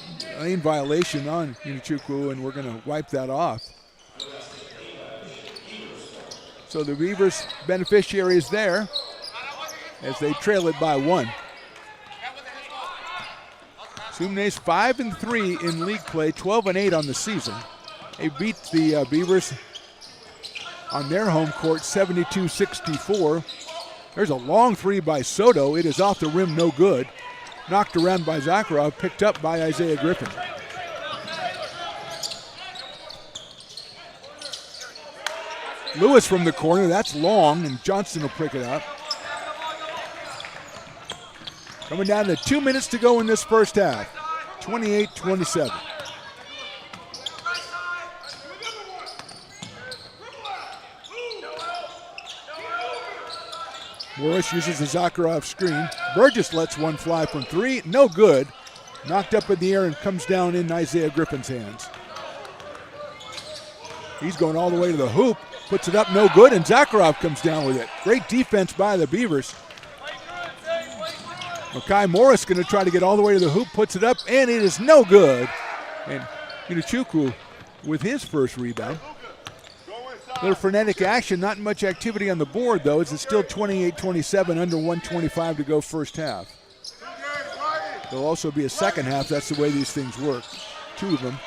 lane violation on Unuchukwu, and we're going to wipe that off. So the Beavers beneficiaries there as they trail it by 1. Consumnes 5-3 in league play, 12-8 on the season. They beat the Beavers on their home court 72-64. There's a long three by Soto. It is off the rim, no good. Knocked around by Zakharov, picked up by Isaiah Griffin. Lewis from the corner, that's long, and Johnston will pick it up. Coming down to 2 minutes to go in this first half, 28-27. Morris uses the Zakharov screen. Burgess lets one fly from 3, no good. Knocked up in the air and comes down in Isaiah Griffin's hands. He's going all the way to the hoop, puts it up, no good, and Zakharov comes down with it. Great defense by the Beavers. Makai Morris going to try to get all the way to the hoop, puts it up, and it is no good. And Unuchukwu with his first rebound. A little frenetic action, not much activity on the board, though, as it's still 28-27, under 1:25 to go first half. There'll also be a second half. That's the way these things work. 2 of them.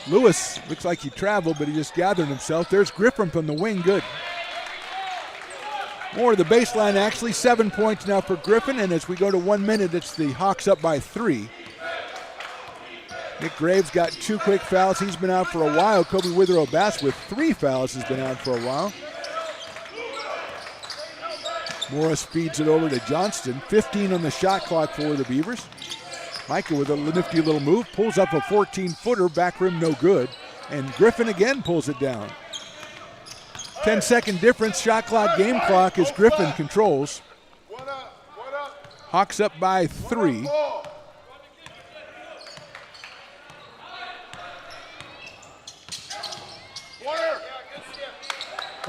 Lewis looks like he traveled, but he just gathered himself. There's Griffin from the wing, good. More of the baseline, actually. 7 points now for Griffin, and as we go to 1 minute, it's the Hawks up by 3. Nick Graves got 2 quick fouls. He's been out for a while. Kobe Withrow-Bass with 3 fouls has been out for a while. Morris feeds it over to Johnston. 15 on the shot clock for the Beavers. Micah with a nifty little move. Pulls up a 14-footer. Back rim no good. And Griffin again pulls it down. 10-second difference. Shot clock, game clock as Griffin controls. Hawks up by 3.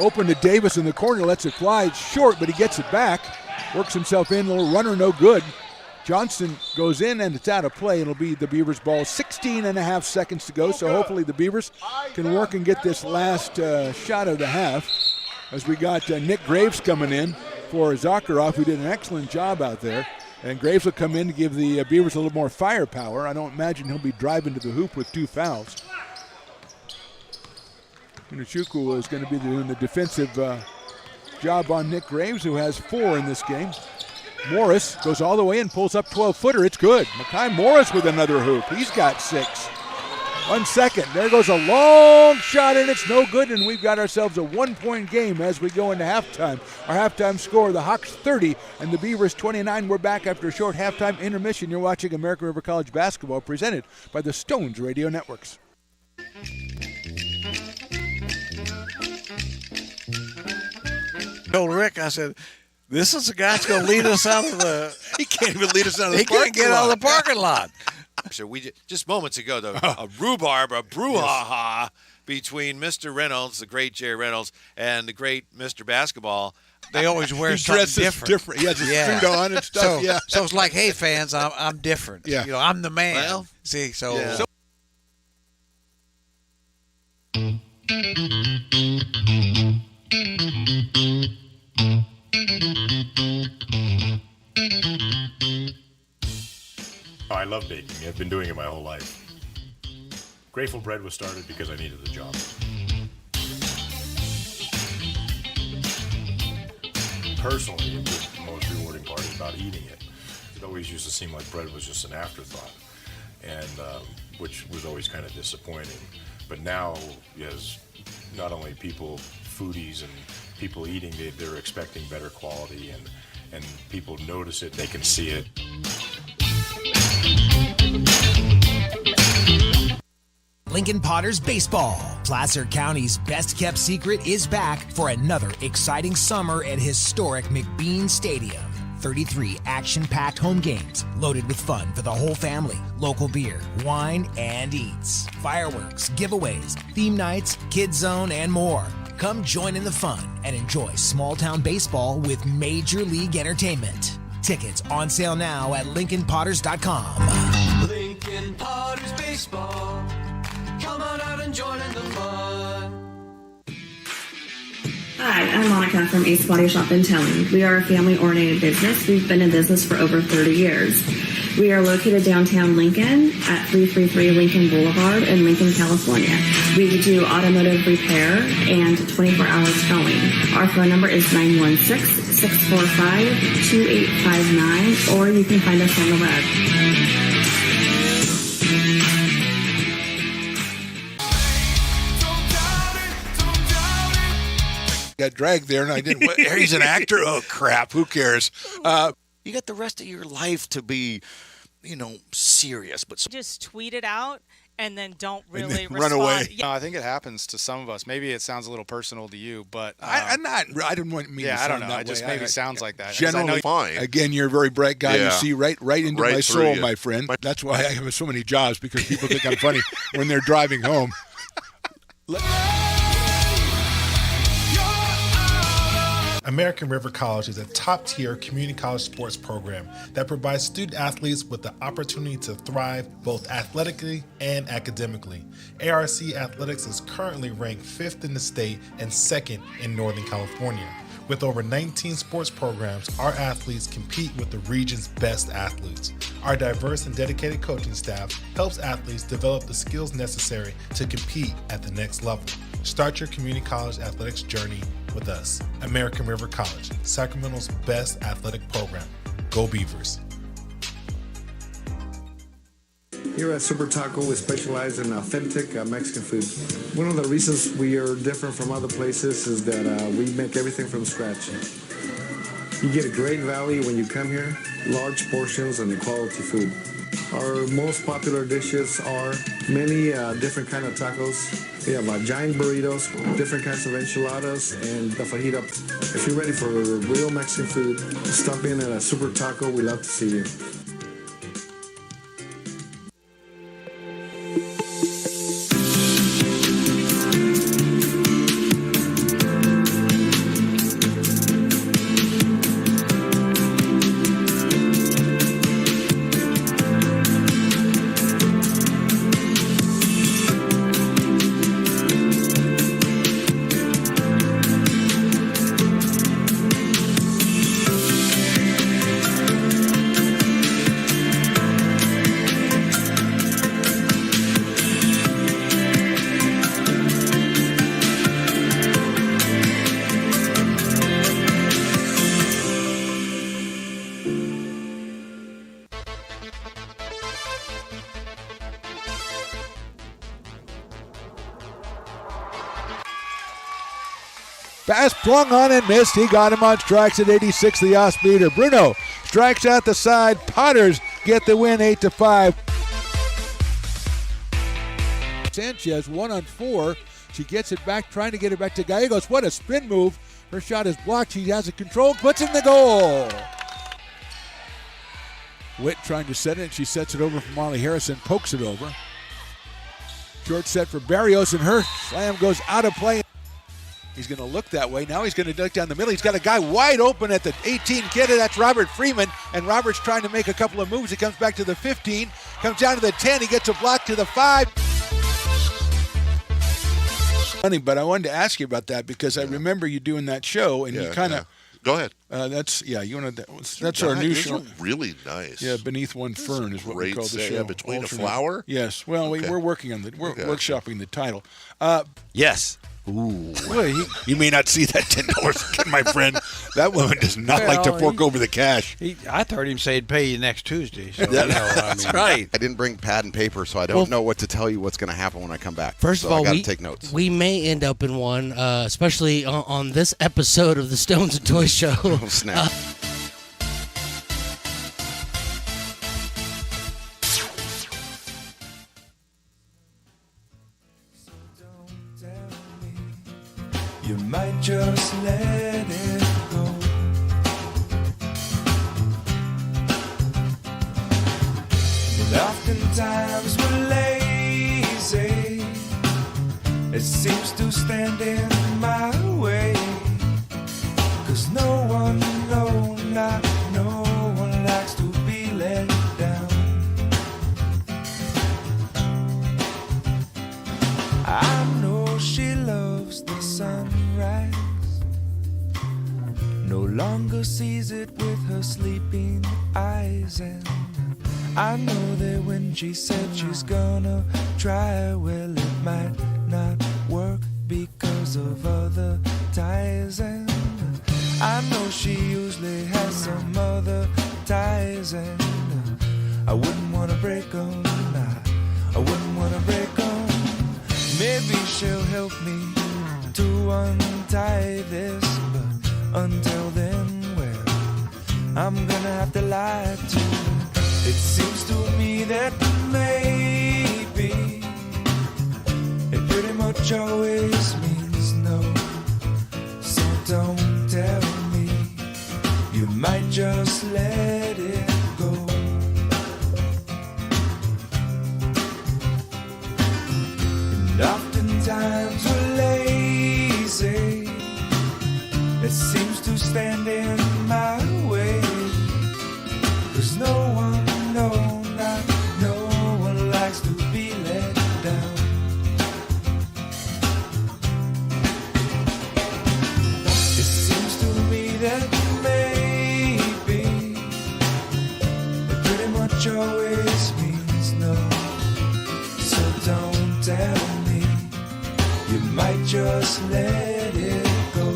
Open to Davis in the corner, lets it fly. It's short, but he gets it back. Works himself in, little runner, no good. Johnston goes in, and it's out of play. It'll be the Beavers' ball. 16.5 seconds to go, so hopefully the Beavers can work and get this last shot of the half. As we got Nick Graves coming in for Zakharov, who did an excellent job out there. And Graves will come in to give the Beavers a little more firepower. I don't imagine he'll be driving to the hoop with 2 fouls. Inuchukwu is going to be doing the defensive job on Nick Graves, who has 4 in this game. Morris goes all the way and pulls up 12-footer. It's good. Makai Morris with another hoop. He's got 6. 1 second. There goes a long shot, and it's no good, and we've got ourselves a 1-point game as we go into halftime. Our halftime score, the Hawks 30 and the Beavers 29. We're back after a short halftime intermission. You're watching American River College basketball presented by the Stones Radio Networks. Told Rick, I said, this is the guy that's going to lead us out of the... He can't even lead us out of the He parking can't get out of the parking lot. So we just moments ago, though, a rhubarb, a brouhaha between Mr. Reynolds, the great Jerry Reynolds, and the great Mr. Basketball. They always wear He something dresses different. He has his suit on and stuff. So it's like, hey, fans, I'm different. Yeah. You know, I'm the man. Well, see, so... yeah. Oh, I love baking. I've been doing it my whole life. Grateful Bread was started because I needed the job. Personally, it was the most rewarding part about eating it. It always used to seem like bread was just an afterthought, and which was always kind of disappointing. But now, as not only people, foodies and people eating, they're expecting better quality, and people notice it, they can see it. Lincoln Potters Baseball. Placer County's best-kept secret is back for another exciting summer at historic McBean Stadium. 33 action-packed home games loaded with fun for the whole family. Local beer, wine, and eats. Fireworks, giveaways, theme nights, kids zone, and more. Come join in the fun and enjoy small-town baseball with Major League Entertainment. Tickets on sale now at LincolnPotters.com. Lincoln Potters Baseball. Come on out and join in the fun. Hi, I'm Monica from Ace Body Shop in Towing. We are a family-oriented business. We've been in business for over 30 years. We are located downtown Lincoln at 333 Lincoln Boulevard in Lincoln, California. We do automotive repair and 24-hour towing. Our phone number is 916-645-2859, or you can find us on the web. Got dragged there, and I didn't. He's an actor. Oh crap! Who cares? You got the rest of your life to be, serious. But just tweet it out and then don't really run respond. away. Yeah. I think it happens to some of us. Maybe it sounds a little personal to you, but I didn't want me. yeah, to I sound don't know. that It just way. maybe sounds like that. 'Cause Generally, fine. Again, you're a very bright guy. Yeah. You see right into Right my through soul, you. my friend. That's why I have so many jobs, because people think I'm funny when they're driving home. American River College is a top-tier community college sports program that provides student-athletes with the opportunity to thrive both athletically and academically. ARC Athletics is currently ranked 5th in the state and 2nd in Northern California. With over 19 sports programs, our athletes compete with the region's best athletes. Our diverse and dedicated coaching staff helps athletes develop the skills necessary to compete at the next level. Start your community college athletics journey with us. American River College, Sacramento's best athletic program. Go Beavers. Here at Super Taco, we specialize in authentic Mexican food. One of the reasons we are different from other places is that we make everything from scratch. You get a great value when you come here, large portions and quality food. Our most popular dishes are many different kind of tacos. We have giant burritos, different kinds of enchiladas, and the fajita. If you're ready for real Mexican food, stop in at a Super Taco. We'd love to see you. Pass swung on and missed. He got him on strikes at 86, the off-speeder. Bruno strikes out the side. Potters get the win 8-5. Sanchez 1-on-4. She gets it back, trying to get it back to Gallegos. What a spin move. Her shot is blocked. She has it controlled, puts in the goal. Witt trying to set it, and she sets it over for Molly Harrison, pokes it over. Short set for Barrios, and her slam goes out of play. He's going to look that way. Now he's going to duck down the middle. He's got a guy wide open at the 18 kid, and that's Robert Freeman. And Robert's trying to make a couple of moves. He comes back to the 15, comes down to the 10. He gets a block to the 5. Funny, but I wanted to ask you about that because I remember you doing that show, and you kind of. Go ahead. That's our new show. Really nice. Yeah, Beneath One Fern is what we call the show. Yeah, Between a Flower? Yes. Well, we're working on workshopping the title. Yes. Ooh. Well, you may not see that $10 again, my friend. That woman does not like to fork over the cash. I heard him say he'd pay you next Tuesday. So, That's right. I didn't bring pad and paper, so I don't know what to tell you what's going to happen when I come back. First of all, I got to take notes. We may end up in one, especially on this episode of the Stones and Toys Show. Oh, snap. You might just let it go. And oftentimes we're lazy. It seems to stand in my way. 'Cause no one, no, not no one likes to be let down. I know she loves the sunrise, no longer sees it with her sleeping eyes. And I know that when she said she's gonna try, well, it might not work because of other ties. And I know she usually has some other ties, and I wouldn't wanna break them. I wouldn't wanna break them. Maybe she'll help me to untie this, but until then, well, I'm gonna have to lie to her. It seems to me that maybe it pretty much always means no. So don't tell me, you might just let it go. And oftentimes we're lazy. It seems to stand in my way. 'Cause no one, no, not no one likes to be let down. It seems to me that maybe it pretty much always means no. So don't tell me, you might just let it go.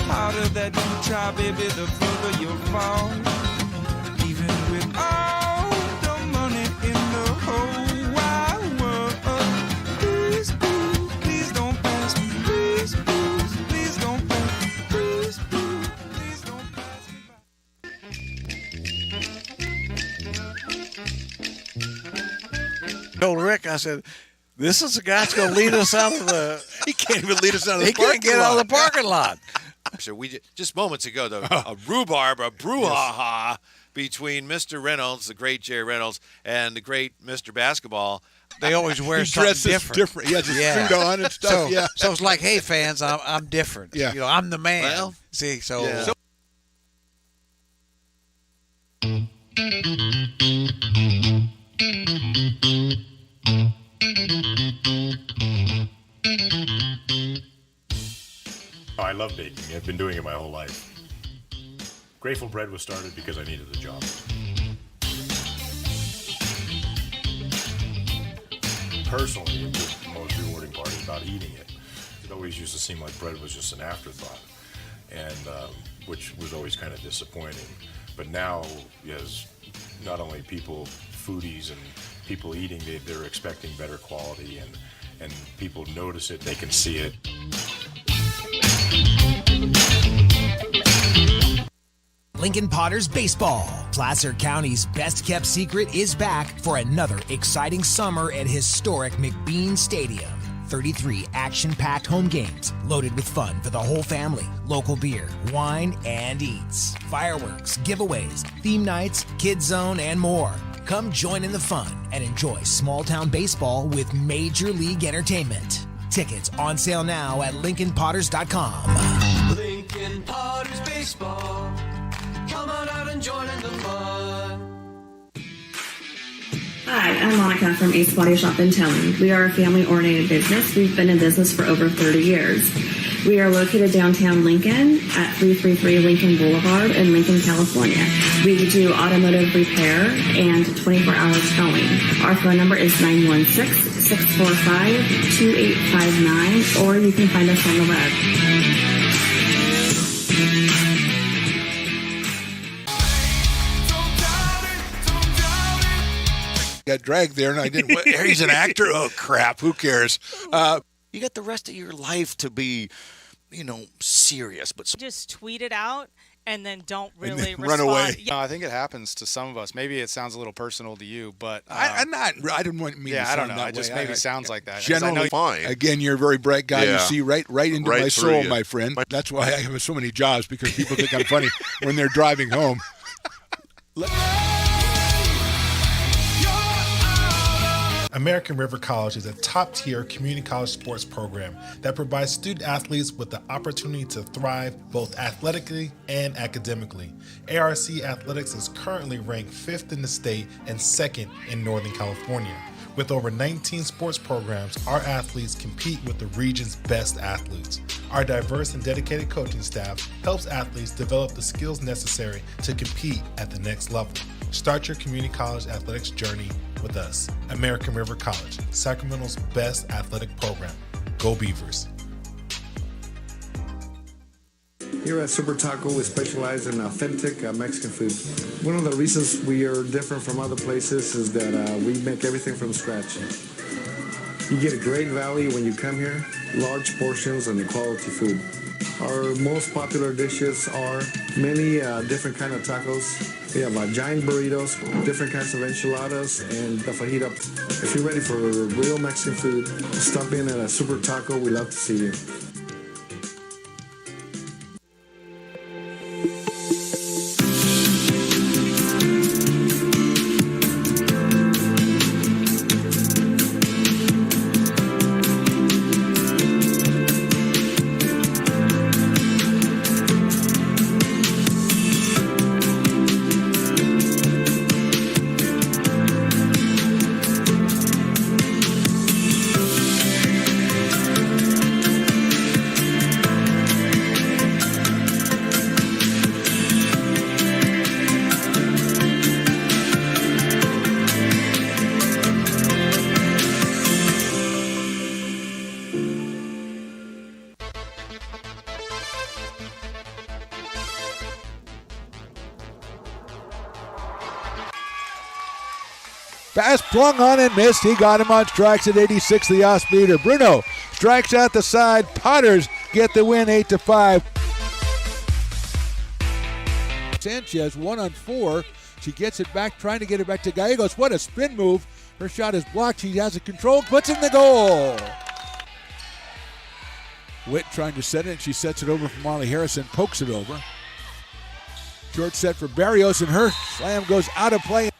Harder that you try, baby, the further you'll fall. Even with all the money in the whole wide world. Please, please, please don't pass me. Please, please, please don't pass me. Please, please, please don't pass me. Told Rick, I said, this is the guy that's going to lead us out of the... He can't even lead us out of the parking lot. He can't get out of the parking lot. So just moments ago, a rhubarb, a brouhaha between Mr. Reynolds, the great Jerry Reynolds, and the great Mr. Basketball. They always wear something different. He has his suit on and stuff. So it's like, hey, fans, I'm different. Yeah. You know, I'm the man. Well, see, so... Yeah. Oh, I love baking. I've been doing it my whole life. Grateful Bread was started because I needed a job. personally, the most rewarding part about eating it. It always used to seem like bread was just an afterthought, and which was always kind of disappointing. But now, as not only people, foodies and people eating, they're expecting better quality, and people notice it, they can see it. Lincoln Potters Baseball. Placer County's best-kept secret is back for another exciting summer at historic McBean Stadium. 33 action-packed home games loaded with fun for the whole family. Local beer, wine, and eats. Fireworks, giveaways, theme nights, kids zone, and more. Come join in the fun and enjoy small-town baseball with Major League Entertainment. Tickets on sale now at LincolnPotters.com. Lincoln Potters Baseball. Come on out and join in the fun. Hi, I'm Monica from Ace Body Shop in Telling. We are a family-oriented business. We've been in business for over 30 years. We are located downtown Lincoln at 333 Lincoln Boulevard in Lincoln, California. We do automotive repair and 24-hour towing. Our phone number is 916-645-2859, or you can find us on the web. Got dragged there, and I didn't. He's an actor. Oh crap! Who cares? You got the rest of your life to be, serious. But Just tweet it out and then don't really run respond. away. Yeah. I think it happens to some of us. Maybe it sounds a little personal to you, but I didn't want me. Yeah, to I don't sound know. that It just way. maybe sounds like that. 'Cause Generally, I know fine. Again, you're a very bright guy. You Yeah. see right into Right my through soul, you. my friend. That's why I have so many jobs, because people think I'm funny when they're driving home. American River College is a top-tier community college sports program that provides student athletes with the opportunity to thrive both athletically and academically. ARC Athletics is currently ranked 5th in the state and 2nd in Northern California. With over 19 sports programs, our athletes compete with the region's best athletes. Our diverse and dedicated coaching staff helps athletes develop the skills necessary to compete at the next level. Start your community college athletics journey with us. American River College, Sacramento's best athletic program. Go Beavers. Here at Super Taco, we specialize in authentic Mexican food. One of the reasons we are different from other places is that we make everything from scratch. You get a great value when you come here, large portions and quality food. Our most popular dishes are many different kind of tacos. We have giant burritos, different kinds of enchiladas, and the fajita. If you're ready for real Mexican food, stop in at a Super Taco. We love to see you. Pass flung on and missed. He got him on strikes at 86, the off-speeder. Bruno strikes out the side. Potters get the win 8-5. Sanchez 1-on-4. She gets it back, trying to get it back to Gallegos. What a spin move. Her shot is blocked. She has it controlled, puts in the goal. Witt trying to set it. She sets it over for Molly Harrison, pokes it over. Short set for Barrios, and her slam goes out of play.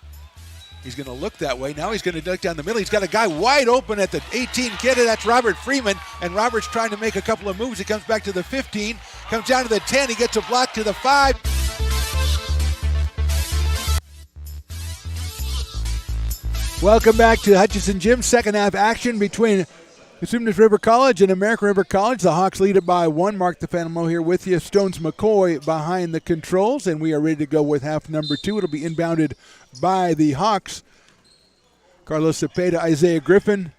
He's going to look that way. Now he's going to duck down the middle. He's got a guy wide open at the 18 kid. That's Robert Freeman. And Robert's trying to make a couple of moves. He comes back to the 15. Comes down to the 10. He gets a block to the 5. Welcome back to Hutchinson Gym. Second half action between Consumnes River College and American River College. The Hawks lead it by 1. Mark DeFanimo here with you. Stones McCoy behind the controls, and we are ready to go with half number 2. It'll be inbounded by the Hawks. Carlos Cepeda, Isaiah Griffin,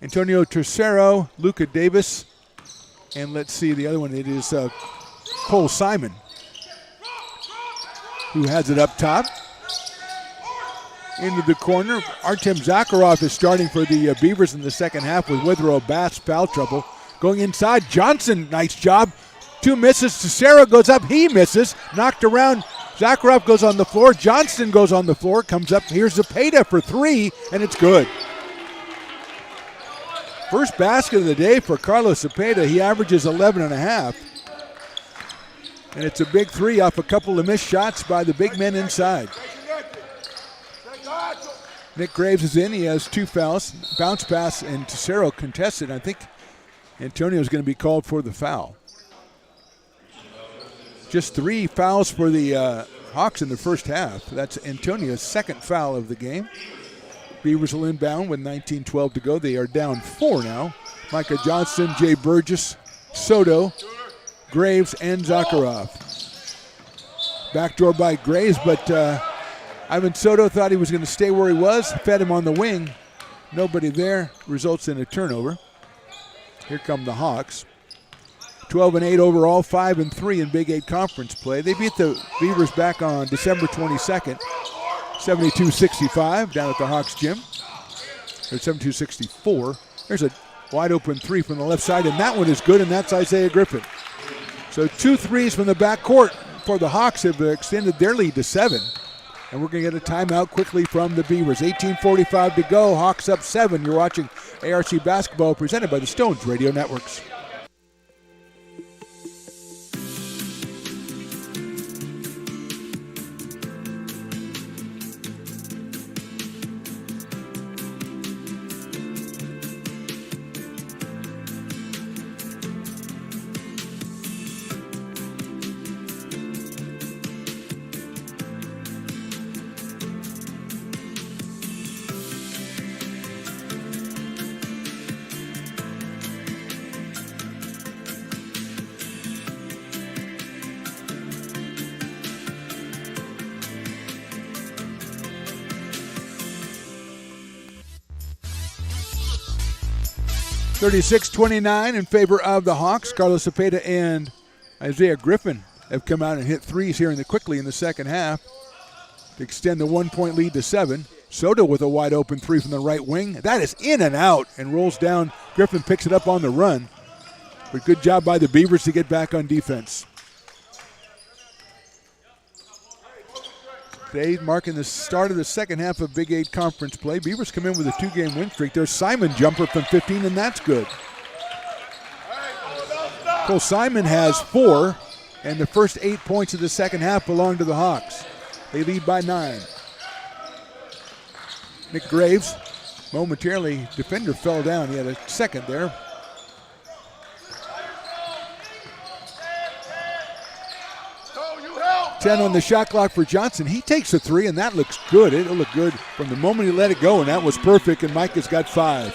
Antonio Tercero, Luca Davis, and let's see the other one. It is Cole Simon who has it up top. Into the corner. Artem Zakharov is starting for the Beavers in the second half with Withrow Bass foul trouble. Going inside, Johnson, nice job. 2 misses. Tercero goes up, he misses. Knocked around. Zakharov goes on the floor. Johnston goes on the floor, comes up. Here's Zepeda for 3, and it's good. First basket of the day for Carlos Zepeda. He averages 11.5. And it's a big 3 off a couple of missed shots by the big men inside. Nick Graves is in. He has 2 fouls. Bounce pass and Tercero contested. I think Antonio's going to be called for the foul. Just 3 fouls for the Hawks in the first half. That's Antonio's second foul of the game. Beavers will inbound with 19:12 to go. They are down 4 now. Micah Johnston, Jay Burgess, Soto, Graves, and Zakharov. Backdoor by Graves, but Ivan Soto thought he was going to stay where he was, fed him on the wing. Nobody there, results in a turnover. Here come the Hawks. 12-8 overall, 5-3 in Big 8 conference play. They beat the Beavers back on December 22nd, 72-65 down at the Hawks gym. Or 72-64. There's a wide open 3 from the left side, and that one is good, and that's Isaiah Griffin. So 2 threes from the backcourt for the Hawks have extended their lead to 7. And we're going to get a timeout quickly from the Beavers. 18:45 to go. Hawks up 7. You're watching ARC Basketball presented by the Stones Radio Networks. (36-29) in favor of the Hawks. Carlos Zepeda and Isaiah Griffin have come out and hit threes here quickly in the second half to extend the 1-point lead to 7. Soto with a wide open 3 from the right wing. That is in and out and rolls down. Griffin picks it up on the run. But good job by the Beavers to get back on defense. Today marking the start of the second half of Big 8 conference play. Beavers come in with a 2-game win streak. There's Simon jumper from 15, and that's good. Cole Simon has 4, and the first 8 points of the second half belong to the Hawks. They lead by 9. Nick Graves, momentarily, defender fell down. He had a second there. 10 on the shot clock for Johnson. He takes a 3, and that looks good. It'll look good from the moment he let it go, and that was perfect, and Micah's got 5.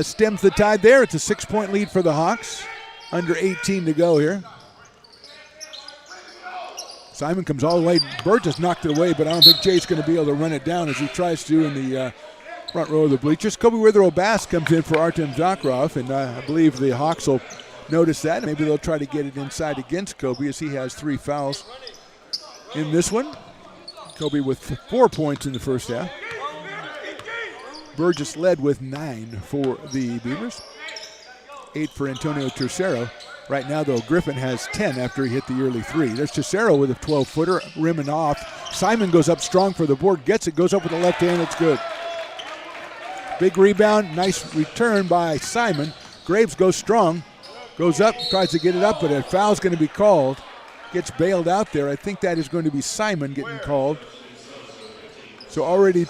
Stems the tide there. It's a 6-point lead for the Hawks. Under 18 to go here. Simon comes all the way. Burgess knocked it away, but I don't think Jay's going to be able to run it down as he tries to in the front row of the bleachers. Kobe Withrow Bass comes in for Artem Zakharov, and I believe the Hawks will notice that. Maybe they'll try to get it inside against Kobe as he has 3 fouls in this one. Kobe with 4 points in the first half. Burgess led with 9 for the Beavers. 8 for Antonio Tercero. Right now, though, Griffin has 10 after he hit the early 3. There's Tercero with a 12-footer, rimming off. Simon goes up strong for the board, gets it, goes up with the left hand, it's good. Big rebound, nice return by Simon. Graves goes strong. Goes up, tries to get it up, but a foul's going to be called. Gets bailed out there. I think that is going to be Simon getting called. So already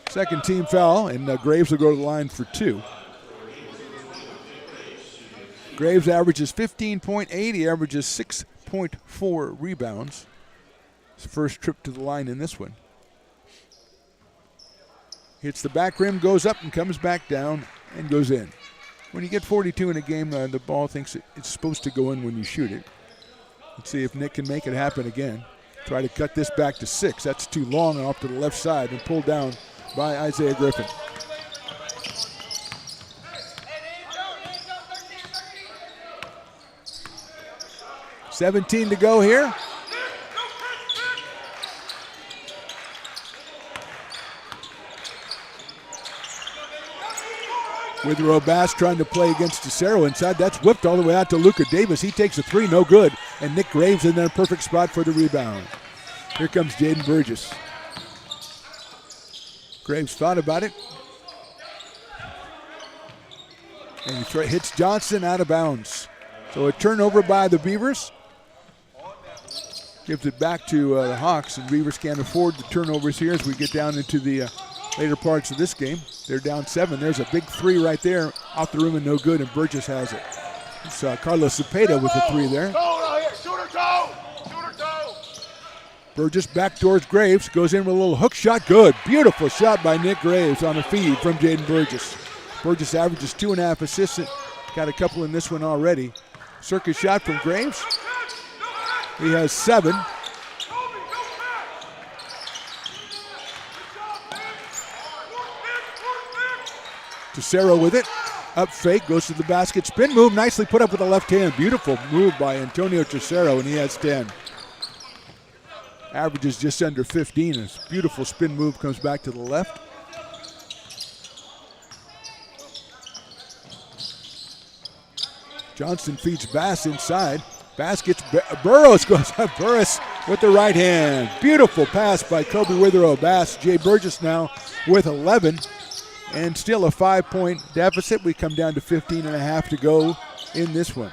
second team foul, and Graves will go to the line for 2. Graves averages 15.8. He averages 6.4 rebounds. His first trip to the line in this one. Hits the back rim, goes up and comes back down and goes in. When you get 42 in a game, the ball thinks it's supposed to go in when you shoot it. Let's see if Nick can make it happen again. Try to cut this back to 6. That's too long and off to the left side and pulled down by Isaiah Griffin. $17 to go here. Withrow Bass trying to play against DeCero inside. That's whipped all the way out to Luca Davis. He takes a 3, no good. And Nick Graves in there, perfect spot for the rebound. Here comes Jaden Burgess. Graves thought about it. And he hits Johnson out of bounds. So a turnover by the Beavers. Gives it back to the Hawks, and Beavers can't afford the turnovers here as we get down into the later parts of this game. They're down 7. There's a big 3 right there, off the rim and no good, and Burgess has it. It's Carlos Cepeda with the 3 there. Burgess backdoors Graves, goes in with a little hook shot, good. Beautiful shot by Nick Graves on a feed from Jaden Burgess. Burgess averages 2.5 assists, got a couple in this one already. Circus shot from Graves. He has 7. DeCero with it. Up fake, goes to the basket. Spin move, nicely put up with the left hand. Beautiful move by Antonio DeCero, and he has 10. Averages just under 15. A beautiful spin move comes back to the left. Johnson feeds Bass inside. Bass gets Burrows, goes up. Burris with the right hand. Beautiful pass by Kobe Withrow Bass. Jay Burgess now with 11. And still a 5-point deficit. We come down to 15.5 to go in this one.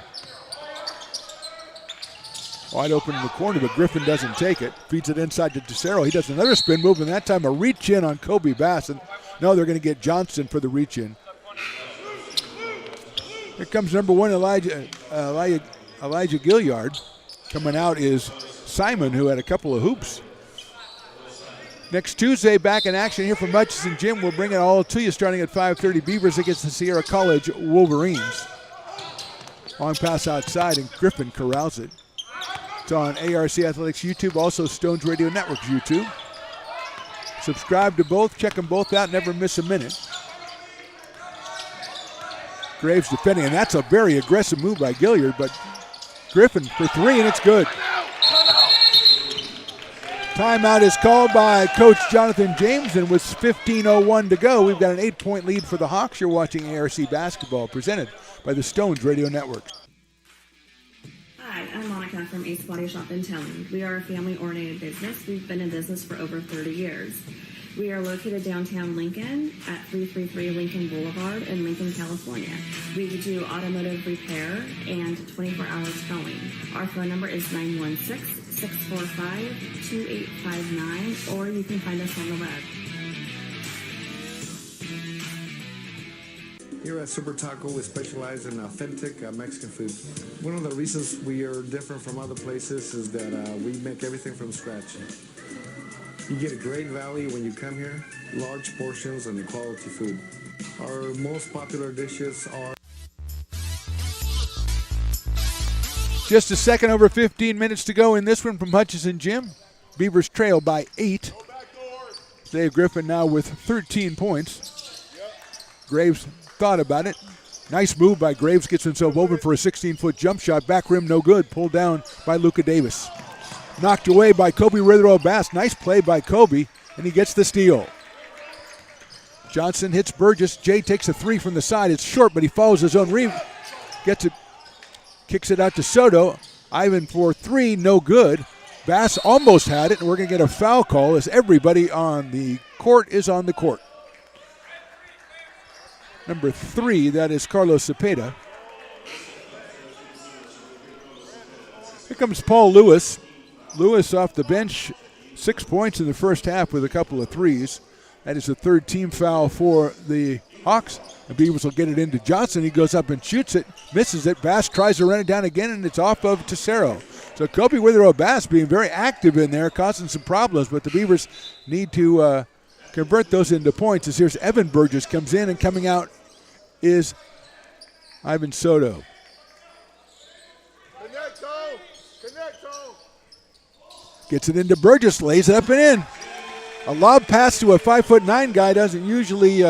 Wide open in the corner, but Griffin doesn't take it. Feeds it inside to DeCero. He does another spin move, and that time a reach in on Kobe Bass. And no, they're going to get Johnson for the reach in. Here comes number 1, Elijah Gilliard. Coming out is Simon, who had a couple of hoops. Next Tuesday, back in action here from Hutchinson Gym. We'll bring it all to you starting at 5:30. Beavers against the Sierra College Wolverines. Long pass outside, and Griffin corrals it. It's on ARC Athletics YouTube, also Stones Radio Network's YouTube. Subscribe to both, check them both out, never miss a minute. Graves defending, and that's a very aggressive move by Gilliard, but Griffin for 3, and it's good. Timeout is called by Coach Jonathan James, and with 15:01 to go, we've got an 8-point lead for the Hawks. You're watching ARC Basketball, presented by the Stones Radio Network. Hi, I'm Monica from Ace Body Shop in Towne. We are a family-oriented business. We've been in business for over 30 years. We are located downtown Lincoln at 333 Lincoln Boulevard in Lincoln, California. We do automotive repair and 24-hour towing. Our phone number is 916-645-2859, or you can find us on the web. Here at Super Taco, we specialize in authentic Mexican food. One of the reasons we are different from other places is that we make everything from scratch. You get a great value when you come here, large portions and quality food. Our most popular dishes are... Just a second over 15 minutes to go in this one from Hutchinson Gym. Beavers trail by 8. Dave Griffin now with 13 points. Graves thought about it. Nice move by Graves, gets himself open for a 16-foot jump shot. Back rim no good, pulled down by Luca Davis. Knocked away by Kobe Withrow Bass. Nice play by Kobe, and he gets the steal. Johnson hits Burgess. Jay takes a 3 from the side. It's short, but he follows his own gets it, kicks it out to Soto. Ivan for 3, no good. Bass almost had it, and we're going to get a foul call as everybody on the court is on the court. Number 3, that is Carlos Cepeda. Here comes Paul Lewis. Lewis off the bench, 6 points in the first half with a couple of threes. That is the 3rd team foul for the Hawks. The Beavers will get it into Johnson. He goes up and shoots it, misses it. Bass tries to run it down again, and it's off of DeCero. So Kobe Withrow Bass being very active in there, causing some problems, but the Beavers need to convert those into points. As here's Evan Burgess comes in, and coming out is Ivan Soto. Gets it into Burgess, lays it up and in. A lob pass to a 5'9" guy doesn't usually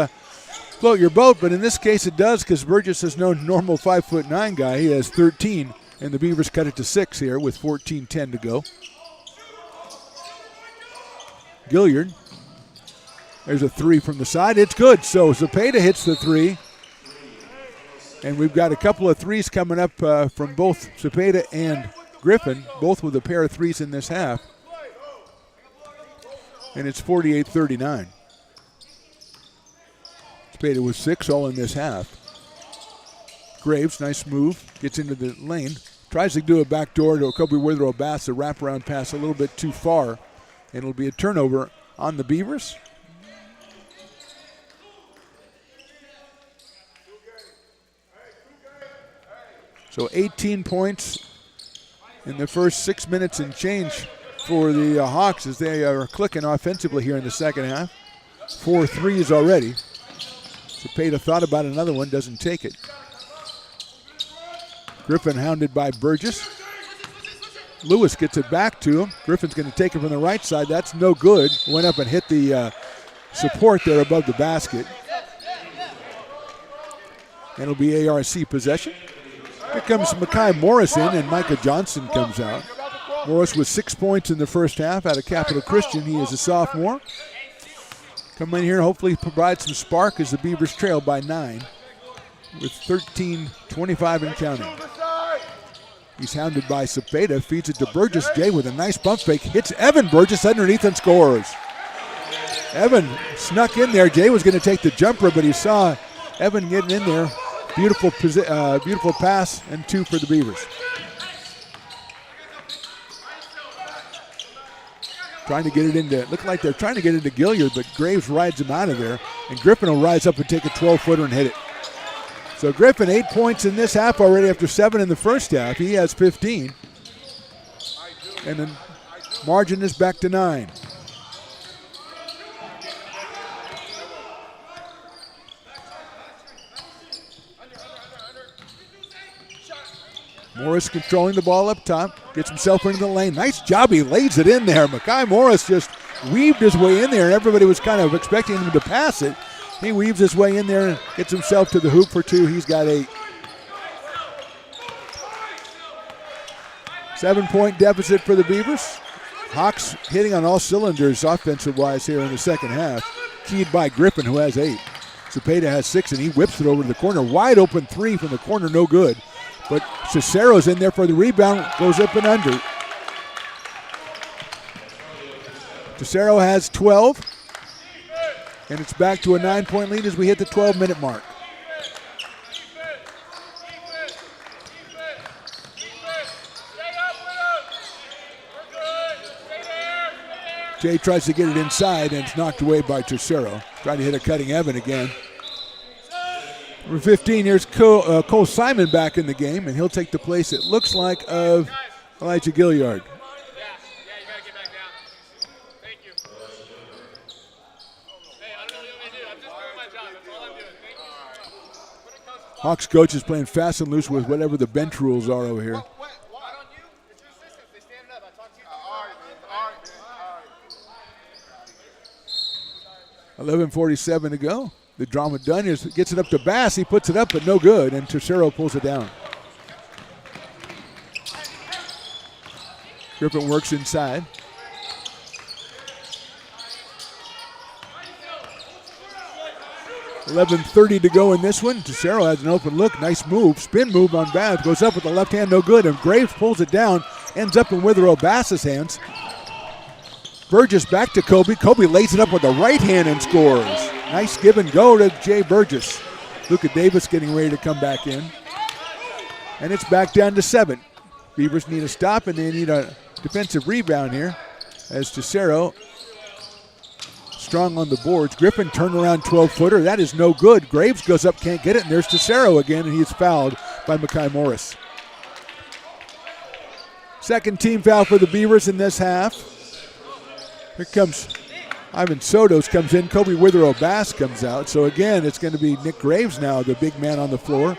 float your boat, but in this case it does because Burgess is no normal 5'9" guy. He has 13, and the Beavers cut it to 6 here with 14:10 to go. Gilliard. There's a 3 from the side. It's good. So Zepeda hits the 3. And we've got a couple of threes coming up from both Zepeda and Griffin, both with a pair of threes in this half. And it's 48-39. Zepeda with 6 all in this half. Graves, nice move, gets into the lane. Tries to do a backdoor to Kobe Withrow Bass, a wraparound pass a little bit too far. And it'll be a turnover on the Beavers. So 18 points in the first 6 minutes and change for the Hawks as they are clicking offensively here in the second half. 4 threes already. Zepeda thought about another one, doesn't take it. Griffin hounded by Burgess. Lewis gets it back to him. Griffin's going to take it from the right side. That's no good. Went up and hit the support there above the basket. And it'll be ARC possession. Here comes Makai Morris in, and Micah Johnson comes out. Morris with 6 points in the first half out of Capital Christian. He is a sophomore. Come in here and hopefully provide some spark as the Beavers trail by 9 with 13:25 and counting. He's hounded by Zepeda, feeds it to Burgess. Jay with a nice bump fake, hits Evan Burgess underneath and scores. Evan snuck in there. Jay was going to take the jumper, but he saw Evan getting in there. Beautiful pass and 2 for the Beavers. Trying to get it into, look like they're trying to get into Gilliard, but Graves rides him out of there, and Griffin will rise up and take a 12-footer and hit it. So Griffin 8 points in this half already after 7 in the first half. He has 15. And the margin is back to 9. Morris controlling the ball up top, gets himself into the lane. Nice job, he lays it in there. Makai Morris just weaved his way in there, and everybody was kind of expecting him to pass it. He weaves his way in there and gets himself to the hoop for 2. He's got 8. 7-point deficit for the Beavers. Hawks hitting on all cylinders offensive-wise here in the second half. Keyed by Griffin, who has 8. Zepeda has 6, and he whips it over to the corner. Wide open 3 from the corner, no good. But Cicero's in there for the rebound, goes up and under. Cicero has 12, and it's back to a 9-point lead as we hit the 12-minute mark. Jay tries to get it inside, and it's knocked away by Cicero. Trying to hit a cutting Evan again. Number 15, here's Cole Simon back in the game, and he'll take the place, it looks like, of Elijah Gilliard. Hawks coach is playing fast and loose with whatever the bench rules are over here. $11:47 to go. The drama done is gets it up to Bass. He puts it up, but no good, and Cicero pulls it down. Griffin works inside. $11:30 to go in this one. Cicero has an open look. Nice move. Spin move on Bass. Goes up with the left hand, no good, and Graves pulls it down. Ends up in Withrow Bass's hands. Burgess back to Kobe. Kobe lays it up with the right hand and scores. Nice give and go to Jay Burgess. Luka Davis getting ready to come back in. And it's back down to 7. Beavers need a stop, and they need a defensive rebound here as Cicero strong on the boards. Griffin turned around 12-footer. That is no good. Graves goes up, can't get it, and there's Cicero again, and he is fouled by Makai Morris. Second team foul for the Beavers in this half. Here comes Ivan Sotos comes in. Kobe Withrow Bass comes out. So again, it's going to be Nick Graves now, the big man on the floor,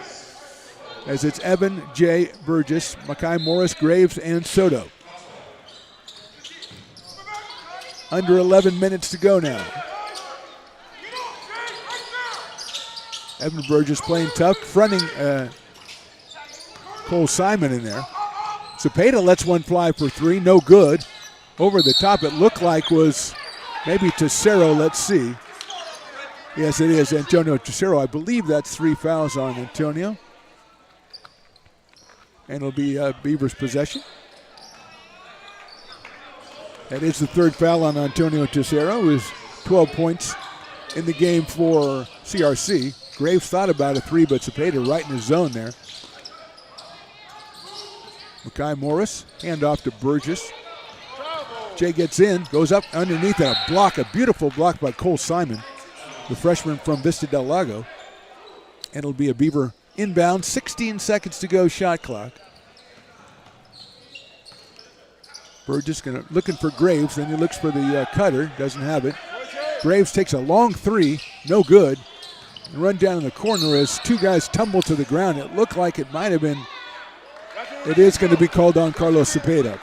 as it's Evan, Jay, Burgess, Makai Morris, Graves, and Soto. Under 11 minutes to go now. Evan Burgess playing tough, fronting Cole Simon in there. Cepeda lets one fly for three, no good. Over the top, it looked like was maybe Tesoro, let's see. Yes, it is Antonio Tesoro. I believe that's 3 fouls on Antonio. And it'll be Beavers' possession. That is the third foul on Antonio Tesoro, who is 12 points in the game for CRC. Graves thought about a three, but Cepeda right in his zone there. Makai Morris, hand off to Burgess. Jay gets in, goes up underneath and a block, a beautiful block by Cole Simon, the freshman from Vista Del Lago. And it'll be a Beaver inbound, 16 seconds to go, shot clock. Burgess looking for Graves, then he looks for the cutter, doesn't have it. Graves takes a long three, no good. And run down in the corner as two guys tumble to the ground. It looked like it might have been, it is going to be called on Carlos Cepeda.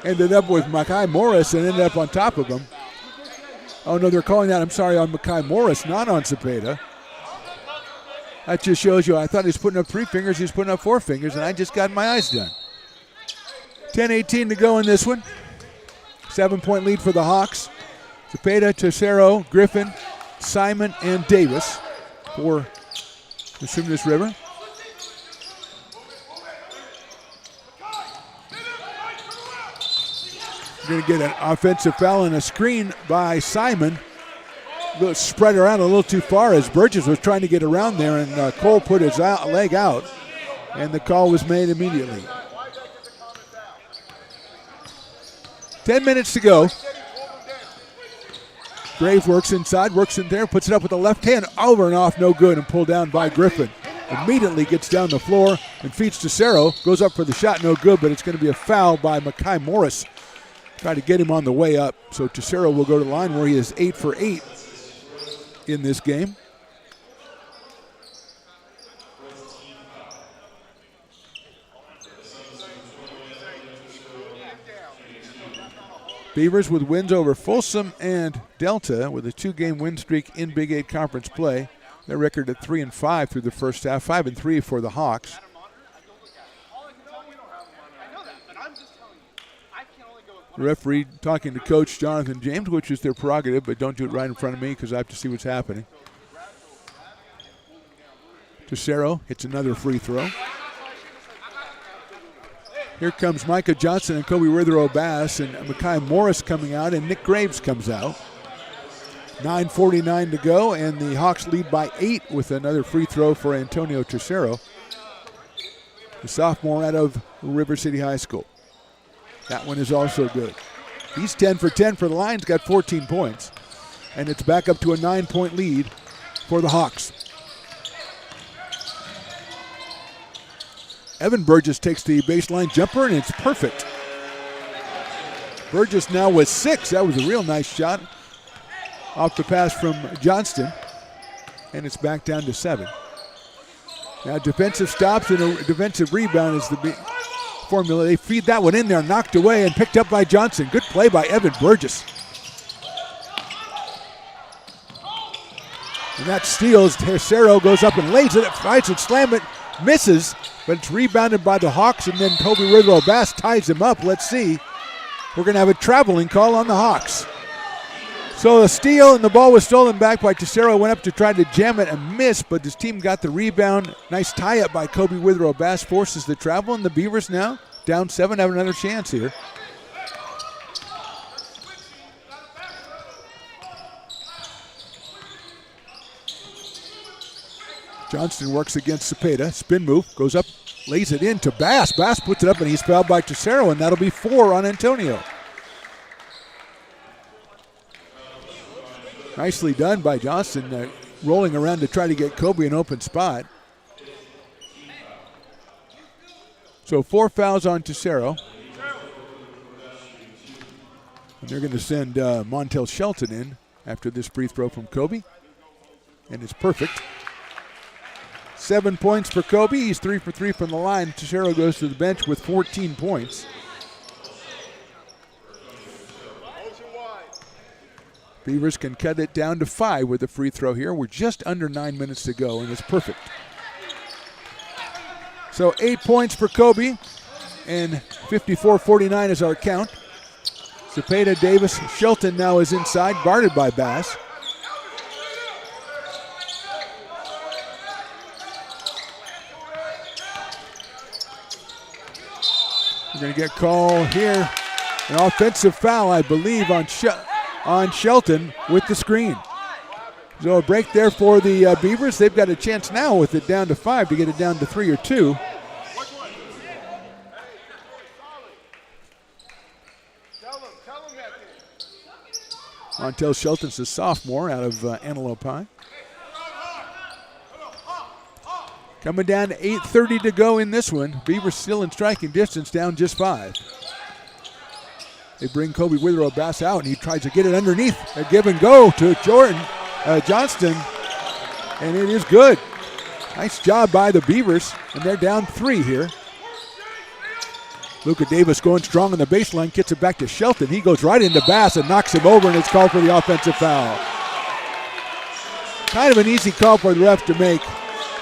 Ended up with Makai Morris and ended up on top of him. Oh no, they're calling that, I'm sorry, on Makai Morris, not on Cepeda. That just shows you, I thought he was putting up 3 fingers, he's putting up 4 fingers, and I just got my eyes done. 10-18 to go in this one. 7-point lead for the Hawks. Cepeda, Tesoro, Griffin, Simon, and Davis for Consumnes River. We're going to get an offensive foul and a screen by Simon. Spread around a little too far as Burgess was trying to get around there, and Cole put his leg out, and the call was made immediately. 10 minutes to go. Graves works inside, works in there, puts it up with the left hand, over and off, no good, and pulled down by Griffin. Immediately gets down the floor and feeds to Tesoro, goes up for the shot, no good, but it's going to be a foul by Makai Morris. Try to get him on the way up. So Tesoro will go to the line where he is 8 for 8 in this game. Beavers with wins over Folsom and Delta with a 2-game win streak in Big 8 conference play. Their record at 3-5 through the first half, 5-3 for the Hawks. The referee talking to Coach Jonathan James, which is their prerogative, but don't do it right in front of me because I have to see what's happening. Tesoro hits another free throw. Here comes Micah Johnson and Kobe Withrow Bass, and Makai Morris coming out, and Nick Graves comes out. 9:49 to go, and the Hawks lead by 8 with another free throw for Antonio Tesoro, the sophomore out of River City High School. That one is also good. He's 10 for 10 for the Lions, got 14 points. And it's back up to a 9-point lead for the Hawks. Evan Burgess takes the baseline jumper, and it's perfect. Burgess now with 6. That was a real nice shot off the pass from Johnston. And it's back down to 7. Now defensive stops and a defensive rebound is the formula. They feed that one in there, knocked away and picked up by Johnson. Good play by Evan Burgess. And that steals. Tesoro goes up and lays it, tries to slam it, misses, but it's rebounded by the Hawks, and then Toby Withrow Bass ties him up. Let's see. We're going to have a traveling call on the Hawks. So a steal, and the ball was stolen back by Tesoro. Went up to try to jam it and missed, but his team got the rebound. Nice tie-up by Kobe Withrow Bass, forces the travel, and the Beavers now down 7, have another chance here. Johnston works against Cepeda. Spin move, goes up, lays it in to Bass. Bass puts it up, and he's fouled by Tesoro, and that'll be 4 on Antonio. Nicely done by Johnston, rolling around to try to get Kobe an open spot. So 4 fouls on Tesoro. And they're going to send Montel Shelton in after this free throw from Kobe. And it's perfect. 7 points for Kobe. He's 3 for 3 from the line. Tesoro goes to the bench with 14 points. Beavers can cut it down to 5 with a free throw here. We're just under 9 minutes to go, and it's perfect. So 8 points for Kobe, and 54-49 is our count. Cepeda, Davis, Shelton now is inside, guarded by Bass. We're going to get called here. An offensive foul, I believe, on Shelton with the screen. So a break there for the Beavers. They've got a chance now with it down to 5 to get it down to 3 or 2. Montel Shelton's a sophomore out of Antelope High. Coming down to 8:30 to go in this one. Beavers still in striking distance, down just 5. They bring Kobe Withrow Bass out, and he tries to get it underneath. A give and go to Johnston, and it is good. Nice job by the Beavers, and they're down 3 here. Luka Davis going strong on the baseline, gets it back to Shelton. He goes right into Bass and knocks him over, and it's called for the offensive foul. Kind of an easy call for the ref to make.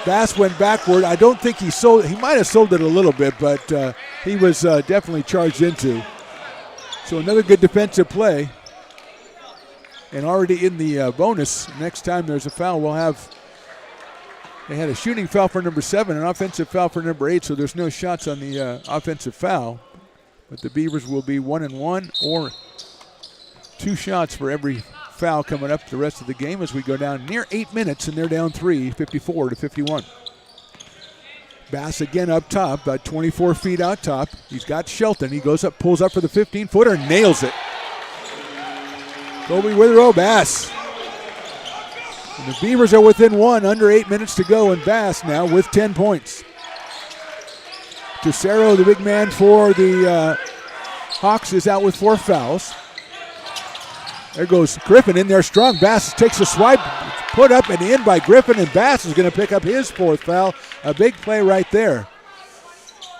Bass went backward. I don't think he sold. He might have sold it a little bit, but he was definitely charged into. So another good defensive play. And already in the bonus, next time there's a foul, we'll have. They had a shooting foul for number 7, an offensive foul for number 8, so there's no shots on the offensive foul. But the Beavers will be 1-1 or 2 shots for every foul coming up the rest of the game as we go down near 8 minutes, and they're down 3, 54-51. Bass again up top, about 24 feet out top. He's got Shelton. He goes up, pulls up for the 15-footer, nails it. Kobe Withrow, Bass. And the Beavers are within 1, under 8 minutes to go, and Bass now with 10 points. Tercero, the big man for the Hawks, is out with 4 fouls. There goes Griffin in there strong. Bass takes a swipe, put up and in by Griffin, and Bass is going to pick up his 4th foul. A big play right there.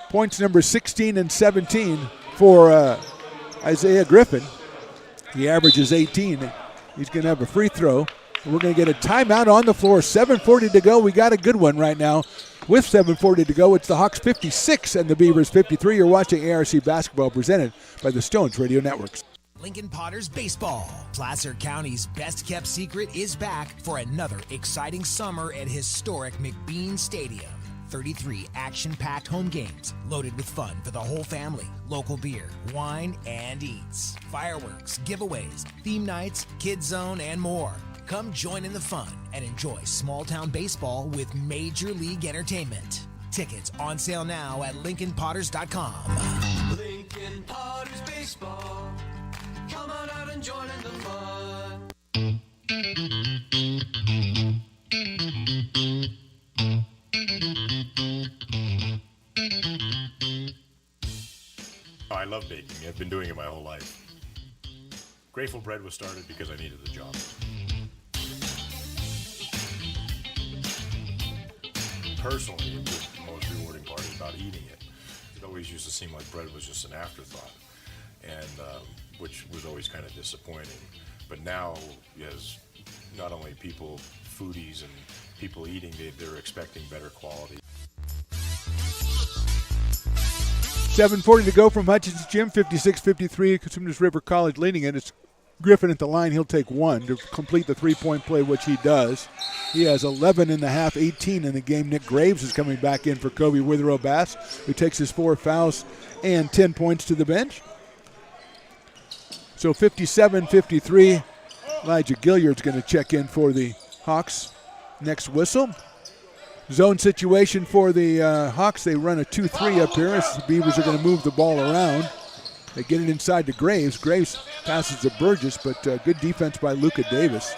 Points number 16 and 17 for Isaiah Griffin. He averages 18. He's going to have a free throw. And we're going to get a timeout on the floor. 7:40 to go. We got a good one right now. With 7:40 to go, it's the Hawks 56 and the Beavers 53. You're watching ARC basketball presented by the Stones Radio Networks. Lincoln Potters Baseball. Placer County's best-kept secret is back for another exciting summer at historic McBean Stadium. 33 action-packed home games loaded with fun for the whole family. Local beer, wine, and eats. Fireworks, giveaways, theme nights, kids zone, and more. Come join in the fun and enjoy small-town baseball with Major League Entertainment. Tickets on sale now at LincolnPotters.com. Lincoln Potters Baseball. Come on out and join in the fun. Oh, I love baking. I've been doing it my whole life. Grateful Bread was started because I needed the job. Personally, the most rewarding part is about eating it. It always used to seem like bread was just an afterthought, and which was always kind of disappointing. But now, as not only people, foodies and people eating, they're expecting better quality. 7:40 to go from Hutchinson Gym, 56-53. Consumnes River College leading it. It's Griffin at the line. He'll take 1 to complete the 3-point play, which he does. He has 11 in the half, 18 in the game. Nick Graves is coming back in for Kobe Withrow Bass, who takes his 4 fouls and 10 points to the bench. So 57-53. Elijah Gilliard's going to check in for the Hawks. Next whistle. Zone situation for the Hawks. They run a 2-3 up here as the Beavers are going to move the ball around. They get it inside to Graves. Graves passes to Burgess, but good defense by Luka Davis.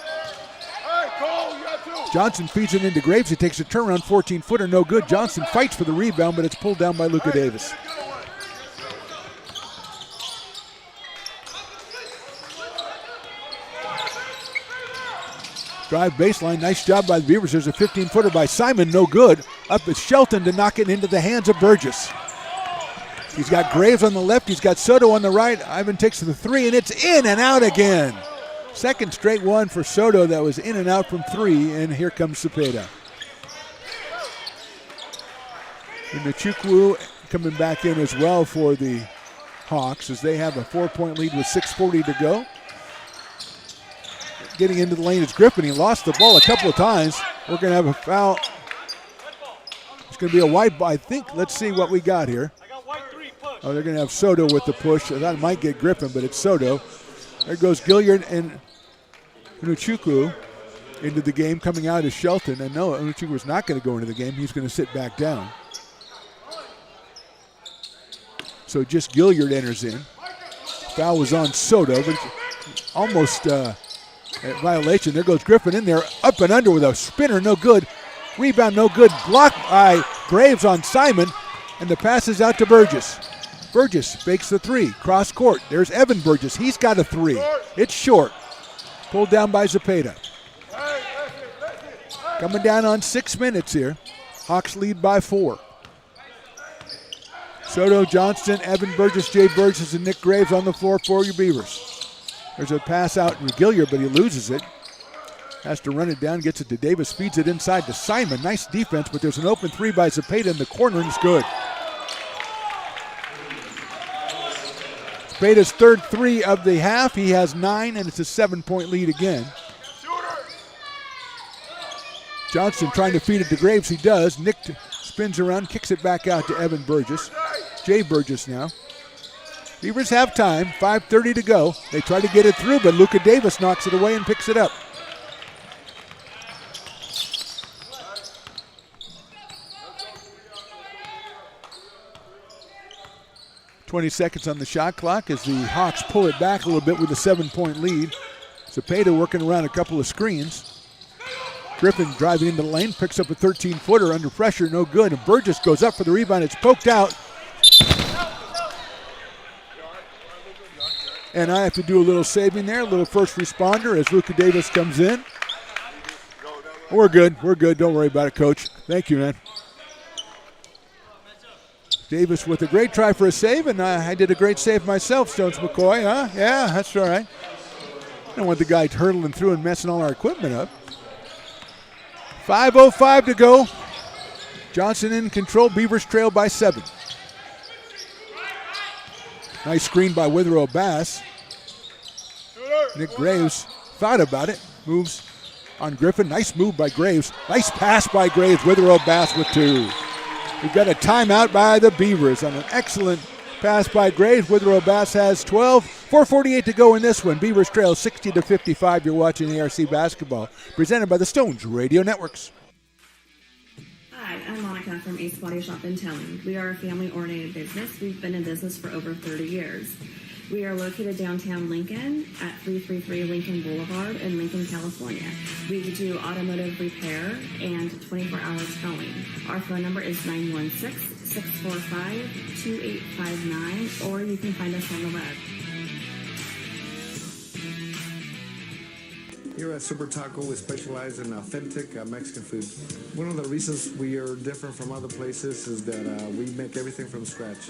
Johnson feeds it into Graves. He takes a turnaround 14-footer, no good. Johnson fights for the rebound, but it's pulled down by Luka Davis. Drive baseline, nice job by the Beavers. There's a 15-footer by Simon, no good. Up is Shelton to knock it into the hands of Burgess. He's got Graves on the left, he's got Soto on the right. Ivan takes the 3, and it's in and out again. Second straight one for Soto that was in and out from three, and here comes Cepeda. And Chukwu coming back in as well for the Hawks as they have a 4-point lead with 6:40 to go. Getting into the lane is Griffin. He lost the ball a couple of times. We're going to have a foul. It's going to be a white ball, I think. Let's see what we got here. Oh, they're going to have Soto with the push. I thought it might get Griffin, but it's Soto. There goes Gilliard and Unuchukwu into the game. Coming out is Shelton. And no, Unuchukwu is not going to go into the game. He's going to sit back down. So just Gilliard enters in. Foul was on Soto, but almost a violation. There goes Griffin in there, up and under with a spinner, no good. Rebound, no good. Blocked by Graves on Simon, and the pass is out to Burgess. Burgess fakes the three, cross court. There's Evan Burgess. He's got a three. It's short. Pulled down by Cepeda. Coming down on 6 minutes here. Hawks lead by 4. Soto, Johnston, Evan Burgess, Jay Burgess, and Nick Graves on the floor for your Beavers. There's a pass out to Gilliard, but he loses it. Has to run it down, gets it to Davis, feeds it inside to Simon. Nice defense, but there's an open three by Cepeda in the corner, and it's good. Cepeda's third three of the half. He has 9, and it's a 7-point lead again. Johnston trying to feed it to Graves. He does. Nick spins around, kicks it back out to Evan Burgess. Jay Burgess now. Beavers have time. 5:30 to go. They try to get it through, but Luka Davis knocks it away and picks it up. .20 on the shot clock as the Hawks pull it back a little bit with a 7-point lead. Cepeda working around a couple of screens. Griffin driving into the lane, picks up a 13-footer under pressure, no good. And Burgess goes up for the rebound. It's poked out. And I have to do a little saving there, a little first responder as Luka Davis comes in. We're good. We're good. Don't worry about it, Coach. Thank you, man. Davis with a great try for a save, and I did a great save myself, Stones McCoy, huh? Yeah, that's all right. I don't want the guy hurtling through and messing all our equipment up. 5:05 to go. Johnson in control. Beavers trail by 7. Nice screen by Withrow Bass. Nick Graves thought about it. Moves on Griffin. Nice move by Graves. Nice pass by Graves. Withrow Bass with 2. We've got a timeout by the Beavers on an excellent pass by Graves. Withrow Bass has 12. 4:48 to go in this one. Beavers trail 60-55. You're watching ARC basketball, presented by the Stones Radio Networks. Hi, I'm Monica from Ace Body Shop in Telling. We are a family-oriented business. We've been in business for over 30 years. We are located downtown Lincoln at 333 Lincoln Boulevard in Lincoln, California. We do automotive repair and 24-hour towing. Our phone number is 916-645-2859, or you can find us on the web. Here at Super Taco, we specialize in authentic Mexican food. One of the reasons we are different from other places is that we make everything from scratch.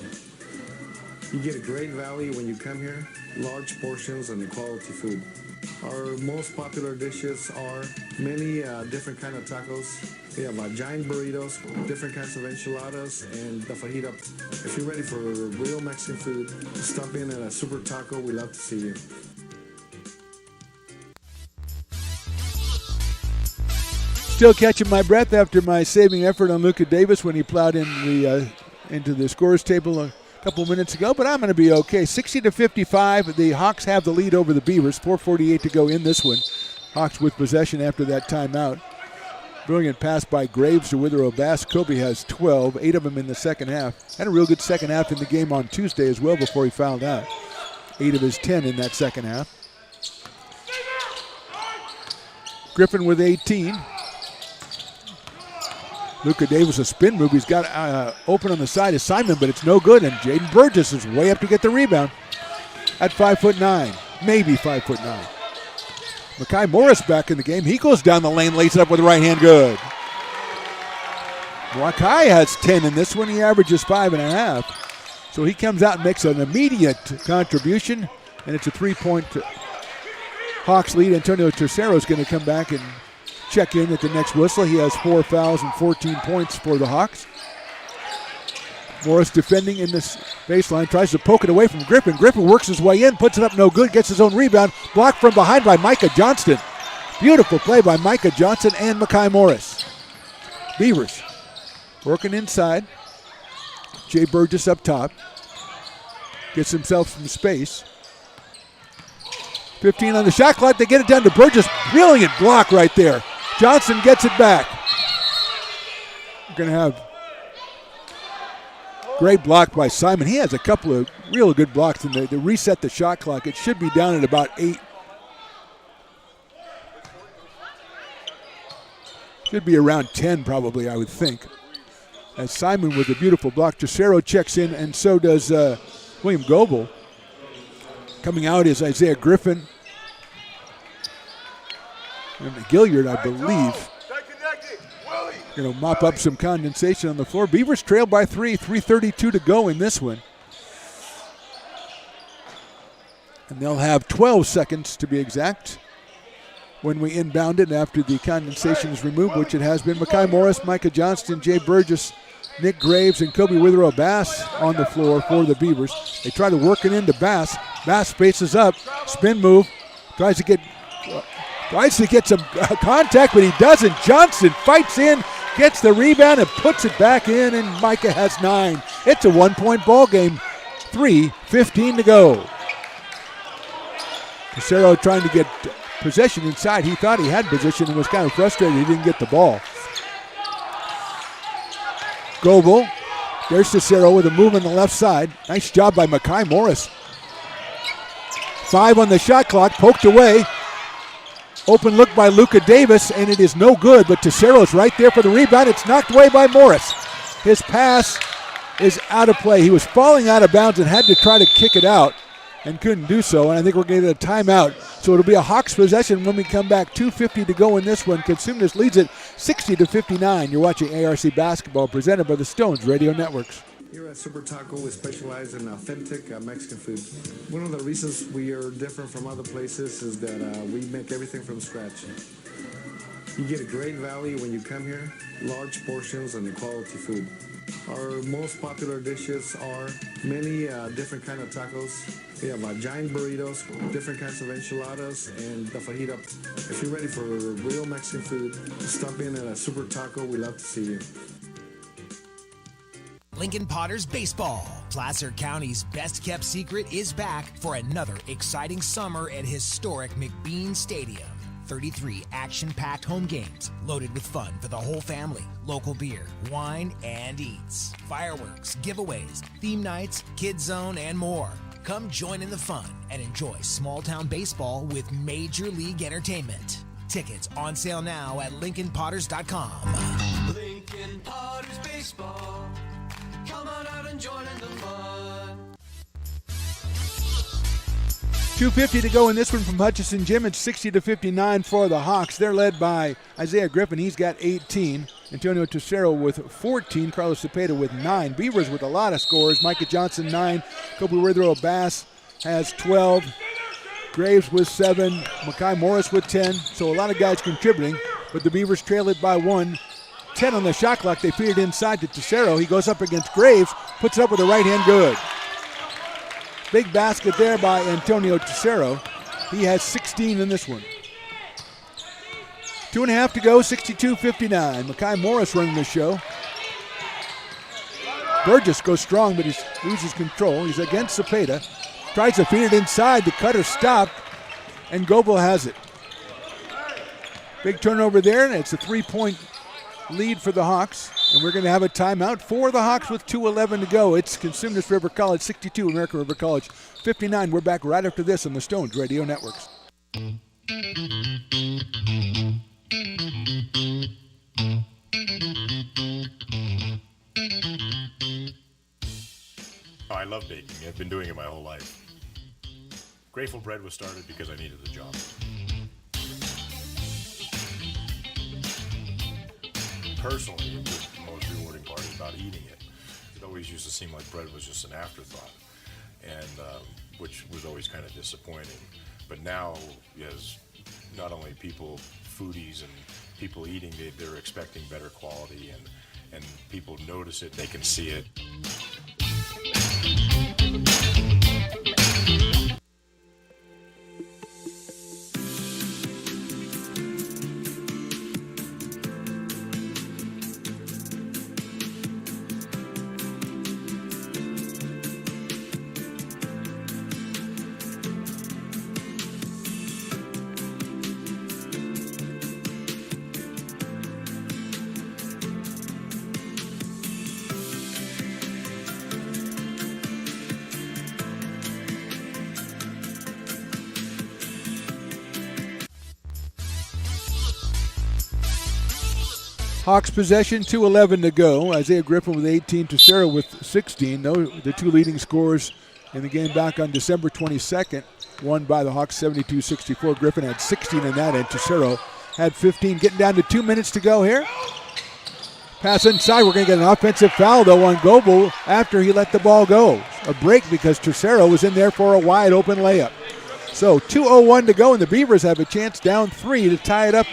You get a great value when you come here, large portions and quality food. Our most popular dishes are many different kind of tacos. We have giant burritos, different kinds of enchiladas, and the fajita. If you're ready for real Mexican food, stop in at a Super Taco. We'd love to see you. Still catching my breath after my saving effort on Luka Davis when he plowed in into the scorers table a couple minutes ago, but I'm going to be okay. 60-55. The Hawks have the lead over the Beavers. 4:48 to go in this one. Hawks with possession after that timeout. Brilliant pass by Graves to Withrow Bass. Kobe has 12, 8 of them in the second half. Had a real good second half in the game on Tuesday as well before he fouled out. 8 of his 10 in that second half. Griffin with 18. Luka Davis, a spin move. He's got open on the side of Simon, but it's no good. And Jaden Burgess is way up to get the rebound at 5'9", maybe 5'9". Makai Morris back in the game. He goes down the lane, lays it up with the right hand. Good. Makai has 10 in this one. He averages 5.5. So he comes out and makes an immediate contribution, and it's a 3-point Hawks lead. Antonio Tercero is going to come back and check in at the next whistle. He has 4 fouls and 14 points for the Hawks. Morris defending in this baseline, tries to poke it away from Griffin. Griffin works his way in, puts it up no good, gets his own rebound. Blocked from behind by Micah Johnston. Beautiful play by Micah Johnson and Makai Morris. Beavers working inside. Jay Burgess up top. Gets himself some space. 15 on the shot clock. They get it down to Burgess. Brilliant block right there. Johnson gets it back. We're going to have great block by Simon. He has a couple of real good blocks, and they reset the shot clock. It should be down at about 8. Should be around 10 probably, I would think. As Simon with a beautiful block. Tercero checks in, and so does William Goebel. Coming out is Isaiah Griffin. And Gilliard, I believe, going to mop up some condensation on the floor. Beavers trail by 3, 3:32 to go in this one. And they'll have 12 seconds to be exact when we inbound it after the condensation is removed, which it has been. Makai Morris, Micah Johnston, Jay Burgess, Nick Graves, and Kobe Withrow Bass on the floor for the Beavers. They try to work it into Bass. Bass spaces up, spin move, tries to get some contact, but he doesn't. Johnson fights in, gets the rebound, and puts it back in, and Micah has 9. It's a 1-point ball game. 3:15 to go. Tercero trying to get possession inside. He thought he had position and was kind of frustrated he didn't get the ball. Goebel. There's Tercero with a move on the left side. Nice job by Makai Morris. 5 on the shot clock, poked away. Open look by Luka Davis, and it is no good, but Tercero's right there for the rebound. It's knocked away by Morris. His pass is out of play. He was falling out of bounds and had to try to kick it out and couldn't do so, and I think we're going to get a timeout. So it'll be a Hawks possession when we come back. 2:50 to go in this one. Consumnes leads it 60-59. You're watching ARC Basketball presented by the Stones Radio Networks. Here at Super Taco, we specialize in authentic Mexican food. One of the reasons we are different from other places is that we make everything from scratch. You get a great value when you come here, large portions and quality food. Our most popular dishes are many different kind of tacos. We have giant burritos, different kinds of enchiladas, and the fajita. If you're ready for real Mexican food, stop in at a Super Taco. We love to see you. Lincoln Potters Baseball. Placer County's best-kept secret is back for another exciting summer at historic McBean Stadium. 33 action-packed home games loaded with fun for the whole family. Local beer, wine, and eats. Fireworks, giveaways, theme nights, kids zone, and more. Come join in the fun and enjoy small-town baseball with Major League Entertainment. Tickets on sale now at LincolnPotters.com. Lincoln Potters Baseball. Come on out and join in the fun. 2:50 to go in this one from Hutchison Gym. It's 60-59 for the Hawks. They're led by Isaiah Griffin. He's got 18. Antonio Tercero with 14. Carlos Cepeda with 9. Beavers with a lot of scores. Micah Johnson, 9. Kobe Withrow Bass has 12. Graves with 7. Makai Morris with 10. So a lot of guys contributing, but the Beavers trail it by 1. 10 on the shot clock. They feed it inside to Tercero. He goes up against Graves, puts it up with a right hand good. Big basket there by Antonio Tercero. He has 16 in this one. 2.5 to go, 62-59. Makai Morris running the show. Burgess goes strong, but he loses control. He's against Cepeda. Tries to feed it inside. The cutter stopped, and Goebel has it. Big turnover there, and it's a 3-point lead for the Hawks, and we're going to have a timeout for the Hawks with 2:11 to go. It's Consumnes River College 62, American River College 59. We're back right after this on the Stones Radio Networks. I love baking. I've been doing it my whole life. Grateful Bread was started because I needed the job. Personally, the most rewarding part is about eating it. It always used to seem like bread was just an afterthought, and which was always kind of disappointing. But now, as not only foodies and people eating, they're expecting better quality, and people notice it, they can see it. Hawks possession, 2:11 to go. Isaiah Griffin with 18, Tercero with 16. The two leading scorers in the game back on December 22nd, won by the Hawks 72-64. Griffin had 16 in that, and Tercero had 15. Getting down to 2 minutes to go here. Pass inside. We're going to get an offensive foul, though, on Goebel after he let the ball go. A break because Tercero was in there for a wide open layup. So 2:01 to go, and the Beavers have a chance down 3 to tie it up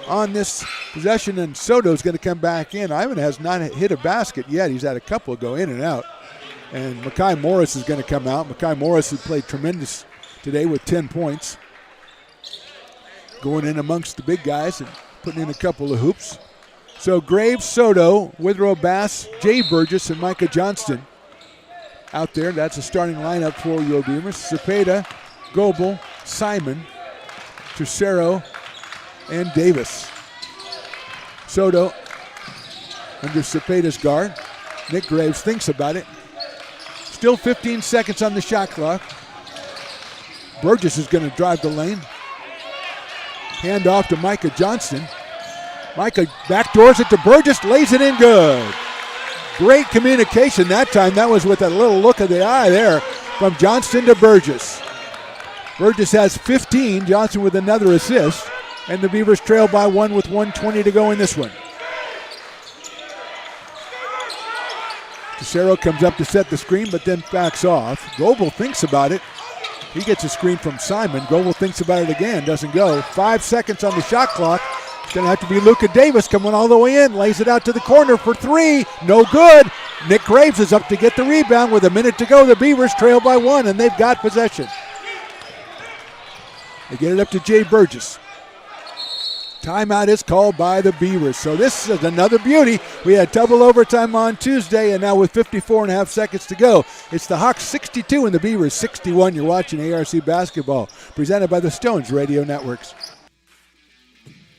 on this possession, and Soto's going to come back in. Ivan has not hit a basket yet. He's had a couple go in and out. And Mekhi Morris is going to come out. Mekhi Morris has played tremendous today with 10 points. Going in amongst the big guys and putting in a couple of hoops. So Graves, Soto, Withrow Bass, Jay Burgess, and Micah Johnston out there. That's a starting lineup for your Beavers. Cepeda, Goebel, Simon, Tercero, and Davis. Soto under Cepeda's guard. Nick Graves thinks about it. Still 15 seconds on the shot clock. Burgess is going to drive the lane. Hand off to Micah Johnston. Micah backdoors it to Burgess, lays it in good. Great communication that time. That was with a little look of the eye there from Johnston to Burgess. Burgess has 15, Johnson with another assist. And the Beavers trail by 1 with 1:20 to go in this one. Tercero comes up to set the screen, but then backs off. Goebel thinks about it. He gets a screen from Simon. Goebel thinks about it again, doesn't go. 5 seconds on the shot clock. It's going to have to be Luka Davis coming all the way in. Lays it out to the corner for 3. No good. Nick Graves is up to get the rebound with a minute to go. The Beavers trail by 1, and they've got possession. They get it up to Jay Burgess. Timeout is called by the Beavers. So this is another beauty. We had double overtime on Tuesday, and now with 54.5 seconds to go, it's the Hawks 62 and the Beavers 61. You're watching ARC Basketball, presented by the Stones Radio Networks.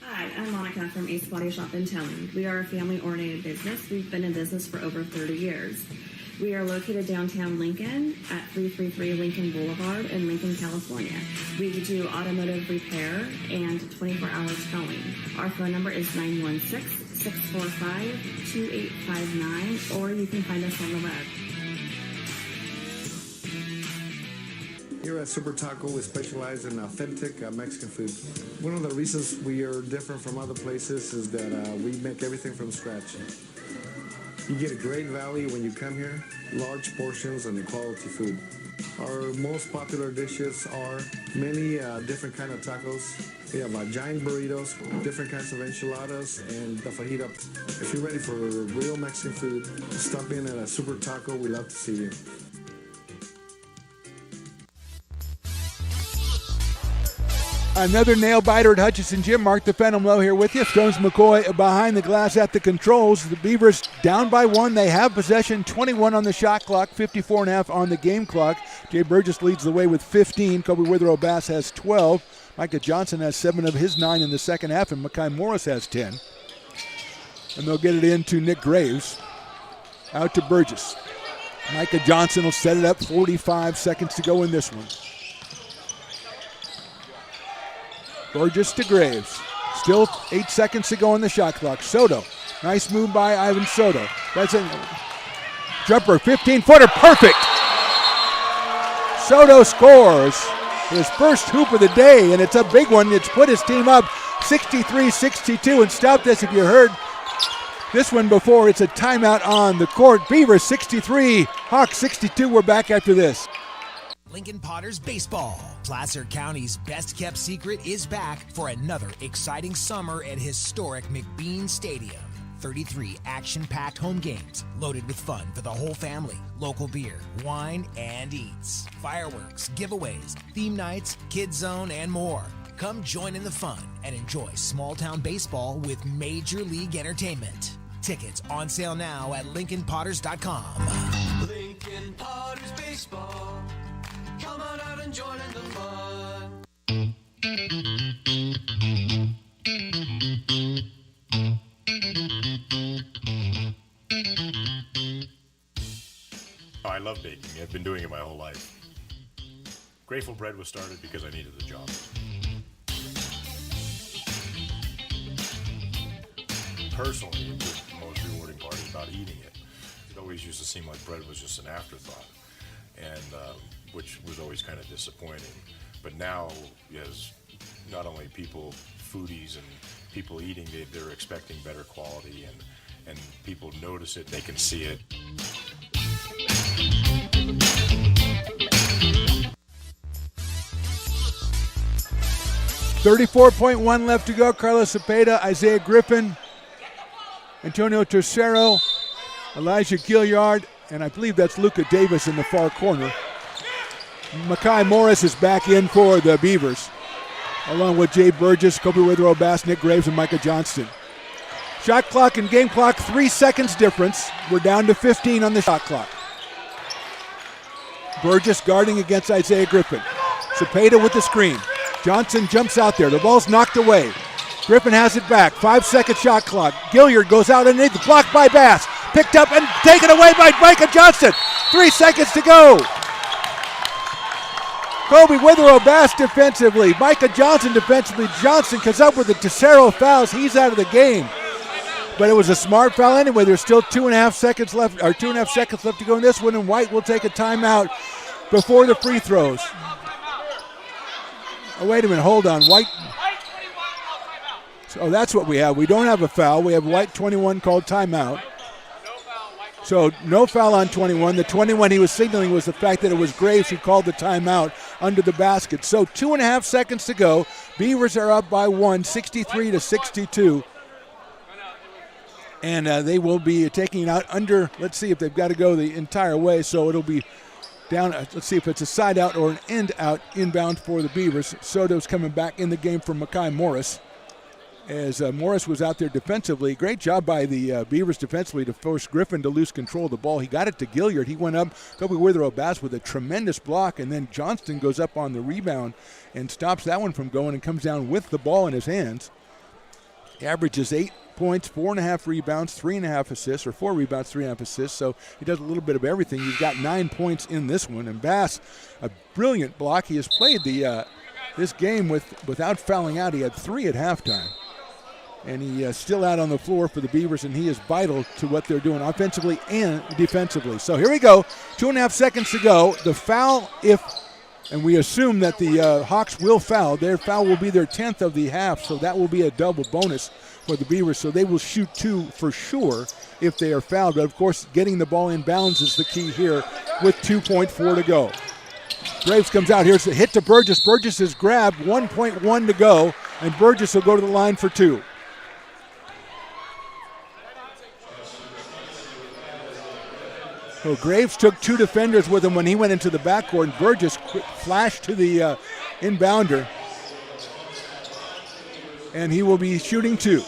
Hi, I'm Monica from Ace Body Shop and Towing. We are a family-oriented business. We've been in business for over 30 years. We are located downtown Lincoln at 333 Lincoln Boulevard in Lincoln, California. We do automotive repair and 24-hour towing. Our phone number is 916-645-2859, or you can find us on the web. Here at Super Taco, we specialize in authentic Mexican food. One of the reasons we are different from other places is that we make everything from scratch. You get a great value when you come here, large portions and quality food. Our most popular dishes are many different kind of tacos. We have giant burritos, different kinds of enchiladas, and the fajita. If you're ready for real Mexican food, stop in at a Super Taco. We'd love to see you. Another nail biter at Hutchinson Gym. Mark the Phantom Low here with you. Stones McCoy behind the glass at the controls. The Beavers down by 1. They have possession. 21 on the shot clock, 54.5 on the game clock. Jay Burgess leads the way with 15. Kobe Withrow Bass has 12. Micah Johnson has 7 of his 9 in the second half, and Mekhi Morris has 10. And they'll get it into Nick Graves. Out to Burgess. Micah Johnson will set it up. 45 seconds to go in this one. Burgess to Graves. Still 8 seconds to go on the shot clock. Soto. Nice move by Ivan Soto. That's a jumper, 15-footer, perfect. Soto scores his first hoop of the day, and it's a big one. It's put his team up 63-62. And stop this if you heard this one before. It's a timeout on the court. Beavers 63, Hawks 62. We're back after this. Lincoln Potters Baseball. Placer County's best kept secret is back for another exciting summer at historic McBean Stadium. 33 action-packed home games loaded with fun for the whole family. Local beer, wine, and eats. Fireworks, giveaways, theme nights, kids zone, and more. Come join in the fun and enjoy small-town baseball with Major League Entertainment. Tickets on sale now at LincolnPotters.com. Lincoln Potters Baseball. Come on out and join in the fun. Oh, I love baking. I've been doing it my whole life. Grateful Bread was started because I needed the job. Personally, the most rewarding part is about eating it. It always used to seem like bread was just an afterthought, and which was always kind of disappointing. But now, as not only people, foodies and people eating, they're expecting better quality, and people notice it, they can see it. .1 left to go. Carlos Cepeda, Isaiah Griffin, Antonio Tercero, Elijah Gilliard, and I believe that's Luca Davis in the far corner. Makai Morris is back in for the Beavers, along with Jay Burgess, Kobe Withrow Bass, Nick Graves, and Micah Johnston. Shot clock and game clock, 3 seconds difference. We're down to 15 on the shot clock. Burgess guarding against Isaiah Griffin. Cepeda with the screen. Johnson jumps out there. The ball's knocked away. Griffin has it back. 5-second shot clock. Gilliard goes out underneath. Blocked by Bass. Picked up and taken away by Micah Johnston. 3 seconds to go. Kobe Withrow Bass defensively. Micah Johnson defensively. Johnson comes up with the Tercero fouls. He's out of the game. But it was a smart foul anyway. There's still 2.5 seconds left, or 2.5 seconds left to go in this one, and White will take a timeout before the free throws. Oh, wait a minute, hold on. White. So that's what we have. We don't have a foul. We have White 21 called timeout. So no foul on 21. The 21 he was signaling was the fact that it was Graves who called the timeout under the basket. So 2.5 seconds to go. Beavers are up by 1, 63-62. And they will be taking it out under, let's see if they've got to go the entire way. So it'll be down, let's see if it's a side out or an end out inbound for the Beavers. Soto's coming back in the game for Makai Morris. As Morris was out there defensively. Great job by the Beavers defensively to force Griffin to lose control of the ball. He got it to Gilliard. He went up. Kobe Withrow Bass with a tremendous block, and then Johnston goes up on the rebound and stops that one from going and comes down with the ball in his hands. He averages 8 points, 4.5 rebounds, 3.5 assists, or 4 rebounds, 3.5 assists. So he does a little bit of everything. He's got 9 points in this one. And Bass, a brilliant block. He has played this game without fouling out. He had 3 at halftime. And he is still out on the floor for the Beavers, and he is vital to what they're doing offensively and defensively. So here we go. 2.5 seconds to go. The foul, and we assume that the Hawks will foul. Their foul will be their 10th of the half, so that will be a double bonus for the Beavers. So they will shoot 2 for sure if they are fouled. But, of course, getting the ball in bounds is the key here with 2.4 to go. Graves comes out. Here's the hit to Burgess. Burgess is grabbed, 1.1 to go, and Burgess will go to the line for 2. So Graves took 2 defenders with him when he went into the backcourt, and Burgess flashed to the inbounder. And he will be shooting 2. I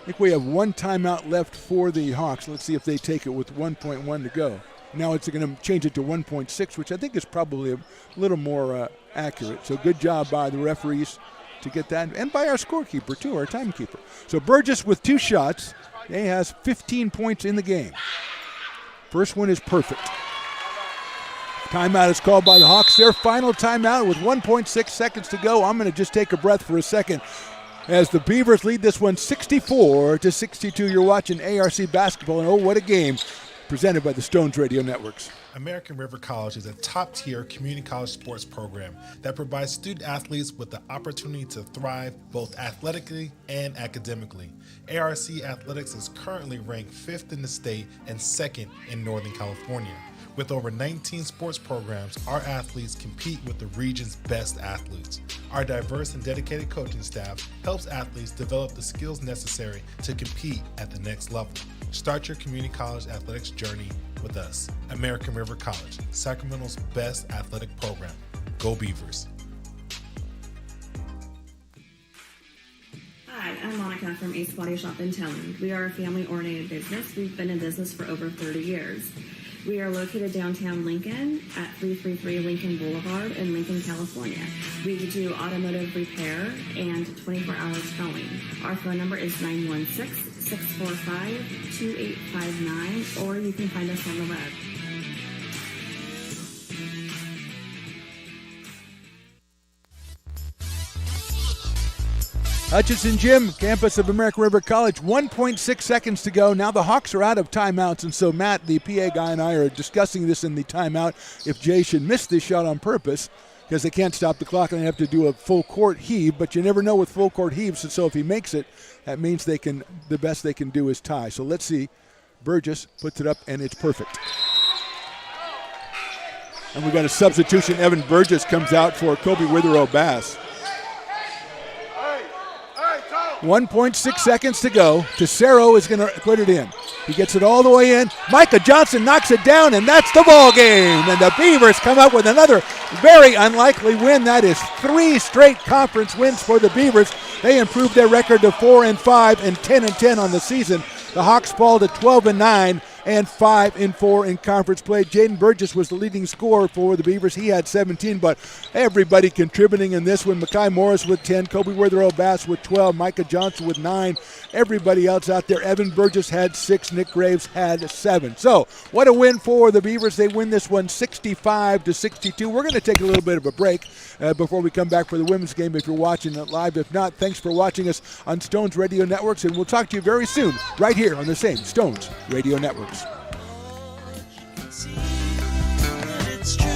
think we have 1 timeout left for the Hawks. Let's see if they take it with 1.1 to go. Now it's going to change it to 1.6, which I think is probably a little more accurate. So good job by the referees to get that, and by our scorekeeper too, our timekeeper. So Burgess with 2 shots. He has 15 points in the game. First one is perfect. Timeout is called by the Hawks. Their final timeout with 1.6 seconds to go. I'm going to just take a breath for a second as the Beavers lead this one 64-62. You're watching ARC basketball, and oh, what a game, presented by the Stones Radio Networks. American River College is a top-tier community college sports program that provides student athletes with the opportunity to thrive both athletically and academically. ARC Athletics is currently ranked 5th in the state and 2nd in Northern California. With over 19 sports programs, our athletes compete with the region's best athletes. Our diverse and dedicated coaching staff helps athletes develop the skills necessary to compete at the next level. Start your community college athletics journey with us. American River College, Sacramento's best athletic program. Go Beavers. Hi, I'm Monica from Ace Body Shop in Telland. We are a family-oriented business. We've been in business for over 30 years. We are located downtown Lincoln at 333 Lincoln Boulevard in Lincoln, California. We do automotive repair and 24-hour towing. Our phone number is 916-645-2859, or you can find us on the web. Hutchinson Gym, campus of American River College, 1.6 seconds to go. Now the Hawks are out of timeouts, and so Matt, the PA guy, and I are discussing this in the timeout. If Jay should miss this shot on purpose, because they can't stop the clock and they have to do a full court heave, but you never know with full court heaves, and so if he makes it, that means the best they can do is tie. So let's see. Burgess puts it up, and it's perfect. And we got a substitution. Evan Burgess comes out for Kobe Withrow Bass. 1.6 seconds to go. Tesoro is going to put it in. He gets it all the way in. Micah Johnson knocks it down, and that's the ball game. And the Beavers come up with another very unlikely win. That is 3 straight conference wins for the Beavers. They improved their record to 4-5 and 10-10 on the season. The Hawks fall to 12-9 and 5-4 in conference play. Jaden Burgess was the leading scorer for the Beavers. He had 17, but everybody contributing in this one. Makai Morris with 10, Kobe Withrow Bass with 12, Micah Johnson with 9. Everybody else out there. Evan Burgess had 6, Nick Graves had 7. So what a win for the Beavers. They win this one 65-62. We're going to take a little bit of a break before we come back for the women's game if you're watching it live. If not, thanks for watching us on Stones Radio Networks, and we'll talk to you very soon right here on the same Stones Radio Networks. It's true.